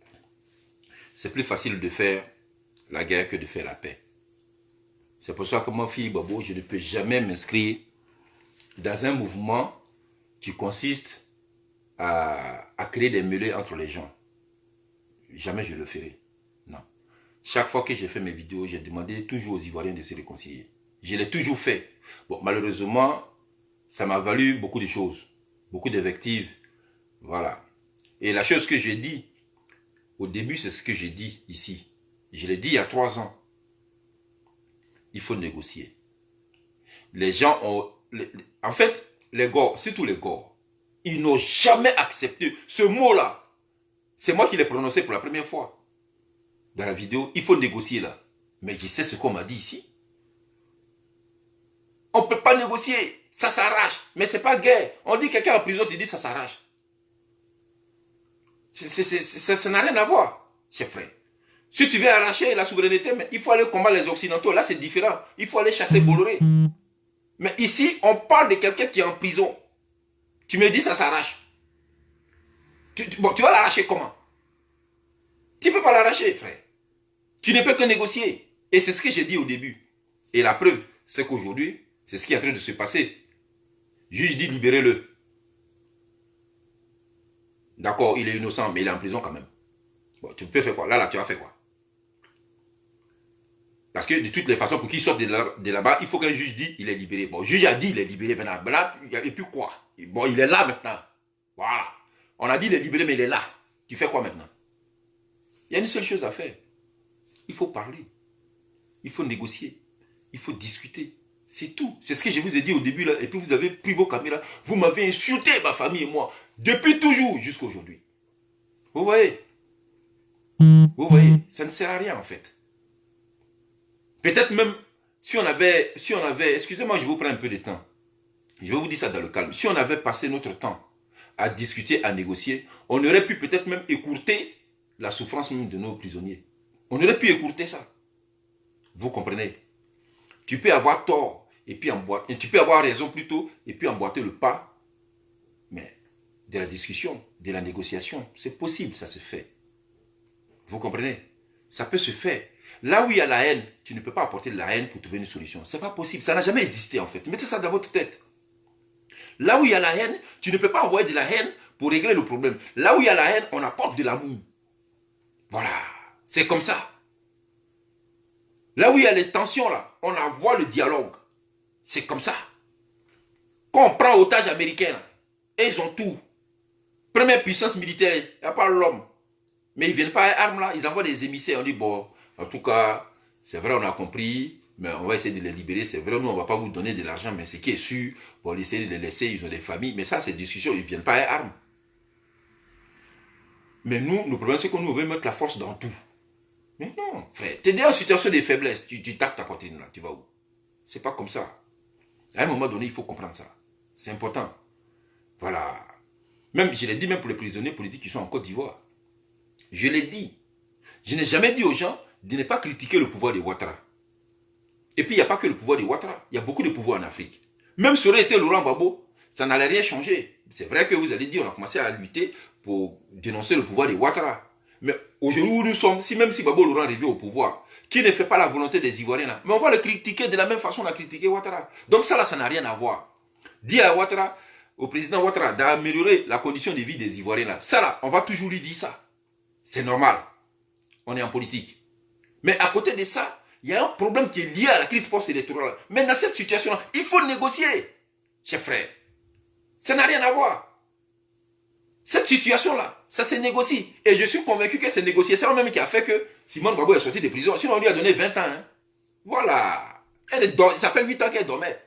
S3: c'est plus facile de faire la guerre que de faire la paix. C'est pour ça que mon fils Bobo, je ne peux jamais m'inscrire dans un mouvement qui consiste à créer des mêlées entre les gens. Jamais je le ferai. Non. Chaque fois que j'ai fait mes vidéos, j'ai demandé toujours aux Ivoiriens de se réconcilier. Je l'ai toujours fait. Bon, malheureusement, ça m'a valu beaucoup de choses. Beaucoup d'invectives. Voilà. Et la chose que j'ai dit, au début, c'est ce que j'ai dit ici. Je l'ai dit il y a 3 ans. Il faut négocier. Les gens ont... en fait, les Gors, surtout les Gors, ils n'ont jamais accepté ce mot-là. C'est moi qui l'ai prononcé pour la première fois. Dans la vidéo, il faut négocier là. Mais je sais ce qu'on m'a dit ici. On ne peut pas négocier. Ça s'arrache. Mais ce n'est pas guerre. On dit quelqu'un en prison, tu dis ça s'arrache. Ça n'a rien à voir, chers frères. Si tu veux arracher la souveraineté, mais il faut aller combattre les Occidentaux. Là, c'est différent. Il faut aller chasser Bolloré. Mais ici, on parle de quelqu'un qui est en prison. Tu me dis ça s'arrache. Bon, tu vas l'arracher comment? Tu ne peux pas l'arracher, frère. Tu ne peux que négocier. Et c'est ce que j'ai dit au début. Et la preuve, c'est qu'aujourd'hui, c'est ce qui est en train de se passer. Juge dit libérez-le. D'accord, il est innocent, mais il est en prison quand même. Bon, tu peux faire quoi? Là, tu as fait quoi? Parce que de toutes les façons, pour qu'il sorte de là-bas, il faut qu'un juge dise il est libéré. Bon, le juge a dit il est libéré maintenant. Là, il n'y a plus quoi? Bon, il est là maintenant. Voilà. On a dit il est libéré, mais il est là. Tu fais quoi maintenant? Il y a une seule chose à faire. Il faut parler. Il faut négocier. Il faut discuter. C'est tout. C'est ce que je vous ai dit au début là. Et puis vous avez pris vos caméras. Vous m'avez insulté, ma famille et moi. Depuis toujours jusqu'à aujourd'hui. Vous voyez? Vous voyez? Ça ne sert à rien en fait. Peut-être même si on avait, excusez-moi, je vous prends un peu de temps. Je vais vous dire ça dans le calme. Si on avait passé notre temps à discuter, à négocier, on aurait pu peut-être même écourter la souffrance même de nos prisonniers. On aurait pu écourter ça. Vous comprenez? Tu peux avoir tort et puis tu peux avoir raison plutôt, et puis emboîter le pas, mais de la discussion, de la négociation, c'est possible, ça se fait. Vous comprenez? Ça peut se faire. Là où il y a la haine, tu ne peux pas apporter de la haine pour trouver une solution. C'est pas possible, ça n'a jamais existé en fait. Mettez ça dans votre tête. Là où il y a la haine, tu ne peux pas envoyer de la haine pour régler le problème. Là où il y a la haine, on apporte de l'amour. Voilà, c'est comme ça. Là où il y a les tensions, là, on envoie le dialogue. C'est comme ça. Quand on prend otage américain, là, et ils ont tout. Première puissance militaire, il n'y a pas l'homme. Mais ils ne viennent pas à armes là, ils envoient des émissaires. On dit, bon, en tout cas, c'est vrai, on a compris, mais on va essayer de les libérer. C'est vrai, nous, on ne va pas vous donner de l'argent, mais ce qui est sûr, on va essayer de les laisser, ils ont des familles. Mais ça, c'est des discussions, ils ne viennent pas à armes. Mais nous, le problème, c'est que nous, on veut mettre la force dans tout. Mais non, frère, tu es en situation de faiblesse, tu tapes ta poitrine là, tu vas où? C'est pas comme ça. À un moment donné, il faut comprendre ça. C'est important. Voilà. Même, je l'ai dit même pour les prisonniers politiques qui sont en Côte d'Ivoire. Je l'ai dit. Je n'ai jamais dit aux gens de ne pas critiquer le pouvoir de Ouattara. Et puis, il n'y a pas que le pouvoir de Ouattara. Il y a beaucoup de pouvoirs en Afrique. Même si ça aurait été Laurent Gbagbo, ça n'allait rien changer. C'est vrai que vous allez dire, on a commencé à lutter pour dénoncer le pouvoir de Ouattara. Mais aujourd'hui où nous sommes, même si Gbagbo Laurent revient au pouvoir, qui ne fait pas la volonté des Ivoiriens là, mais on va le critiquer de la même façon qu'on a critiqué Ouattara. Donc ça là, ça n'a rien à voir. Dis à Ouattara, au président Ouattara, d'améliorer la condition de vie des Ivoiriens là. Ça là, on va toujours lui dire ça. C'est normal. On est en politique. Mais à côté de ça, il y a un problème qui est lié à la crise post-électorale. Mais dans cette situation-là, il faut négocier, chers frères. Ça n'a rien à voir. Cette situation-là, ça se négocie. Et je suis convaincu que c'est négocié. C'est même qui a fait que Simone Gbagbo est sorti de prison. Sinon, on lui a donné 20 ans. Hein. Voilà. Ça fait 8 ans qu'elle dormait.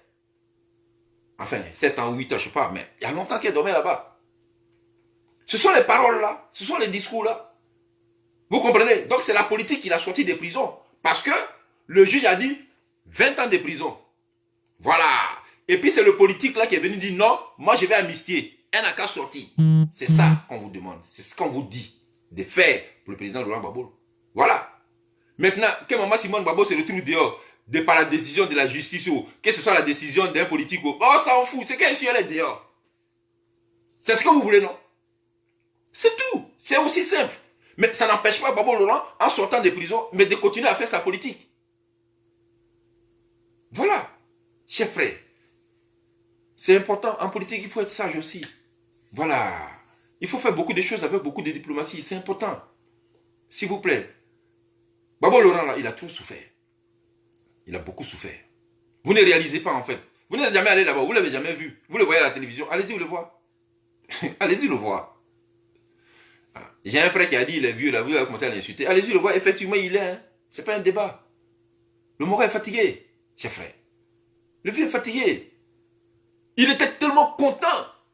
S3: Enfin, 7 ans ou 8 ans, je ne sais pas. Mais il y a longtemps qu'elle dormait là-bas. Ce sont les paroles-là. Ce sont les discours-là. Vous comprenez? Donc, c'est la politique qui l'a sorti des prisons. Parce que le juge a dit 20 ans de prison. Voilà. Et puis, c'est le politique là qui est venu dire non, moi, je vais amnistier. Elle n'a qu'à sortir. C'est ça qu'on vous demande. C'est ce qu'on vous dit de faire pour le président Laurent Gbagbo. Voilà. Maintenant, que Maman Simone Gbagbo se retrouve dehors de par la décision de la justice ou que ce soit la décision d'un politique, oh, ça en fout. C'est qu'elle est dehors. C'est ce que vous voulez, non? C'est tout. C'est aussi simple. Mais ça n'empêche pas Gbagbo Laurent, en sortant de prison, mais de continuer à faire sa politique. Voilà. Chers frères, c'est important. En politique, il faut être sage aussi. Voilà. Il faut faire beaucoup de choses avec beaucoup de diplomatie. C'est important. S'il vous plaît. Gbagbo Laurent, là, il a trop souffert. Il a beaucoup souffert. Vous ne réalisez pas, en fait. Vous n'êtes jamais allé là-bas. Vous ne l'avez jamais vu. Vous le voyez à la télévision. Allez-y, vous le voir. Allez-y, le voir. J'ai un frère qui a dit, il est vieux, là, vous avez commencé à l'insulter. Allez-y, le voir. Effectivement, il est. Hein. Ce n'est pas un débat. Le moral est fatigué, cher frère. Le vieux est fatigué. Il était tellement content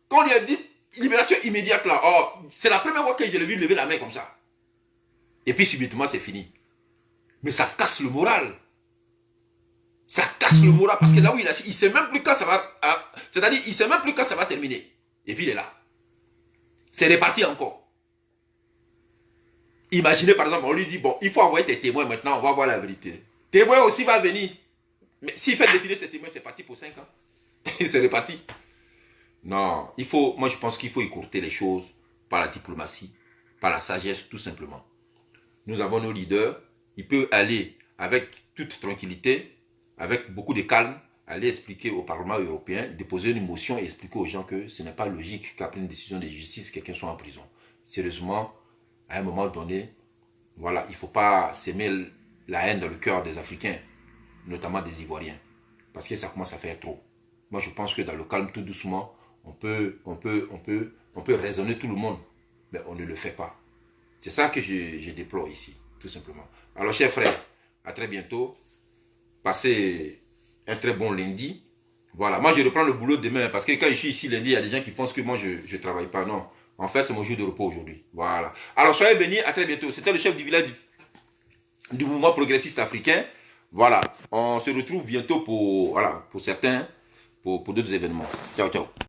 S3: quand on lui a dit libération immédiate là. Oh, c'est la première fois que je l'ai vu lever la main comme ça. Et puis subitement c'est fini. Mais ça casse le moral. Ça casse le moral parce que là où il est assis, il ne sait même plus quand ça va. C'est-à-dire, il ne sait même plus quand ça va terminer. Et puis il est là. C'est reparti encore. Imaginez par exemple, on lui dit, bon, il faut envoyer tes témoins maintenant, on va voir la vérité. Témoin aussi va venir. Mais s'il fait défiler ses témoins, c'est parti pour 5 ans. C'est reparti. Non, moi je pense qu'il faut écourter les choses par la diplomatie, par la sagesse tout simplement. Nous avons nos leaders, il peut aller avec toute tranquillité, avec beaucoup de calme, aller expliquer au Parlement européen, déposer une motion et expliquer aux gens que ce n'est pas logique qu'après une décision de justice, quelqu'un soit en prison. Sérieusement, à un moment donné, voilà, il ne faut pas s'aimer la haine dans le cœur des Africains, notamment des Ivoiriens, parce que ça commence à faire trop. Moi, je pense que dans le calme, tout doucement, on peut raisonner tout le monde, mais on ne le fait pas. C'est ça que je déplore ici, tout simplement. Alors, chers frères, à très bientôt. Passez un très bon lundi. Voilà, moi je reprends le boulot demain, parce que quand je suis ici lundi, il y a des gens qui pensent que moi je ne travaille pas. Non, en fait, c'est mon jour de repos aujourd'hui. Voilà. Alors, soyez bénis, à très bientôt. C'était le chef du village du mouvement progressiste africain. Voilà, on se retrouve bientôt pour certains, pour d'autres événements. Ciao, ciao.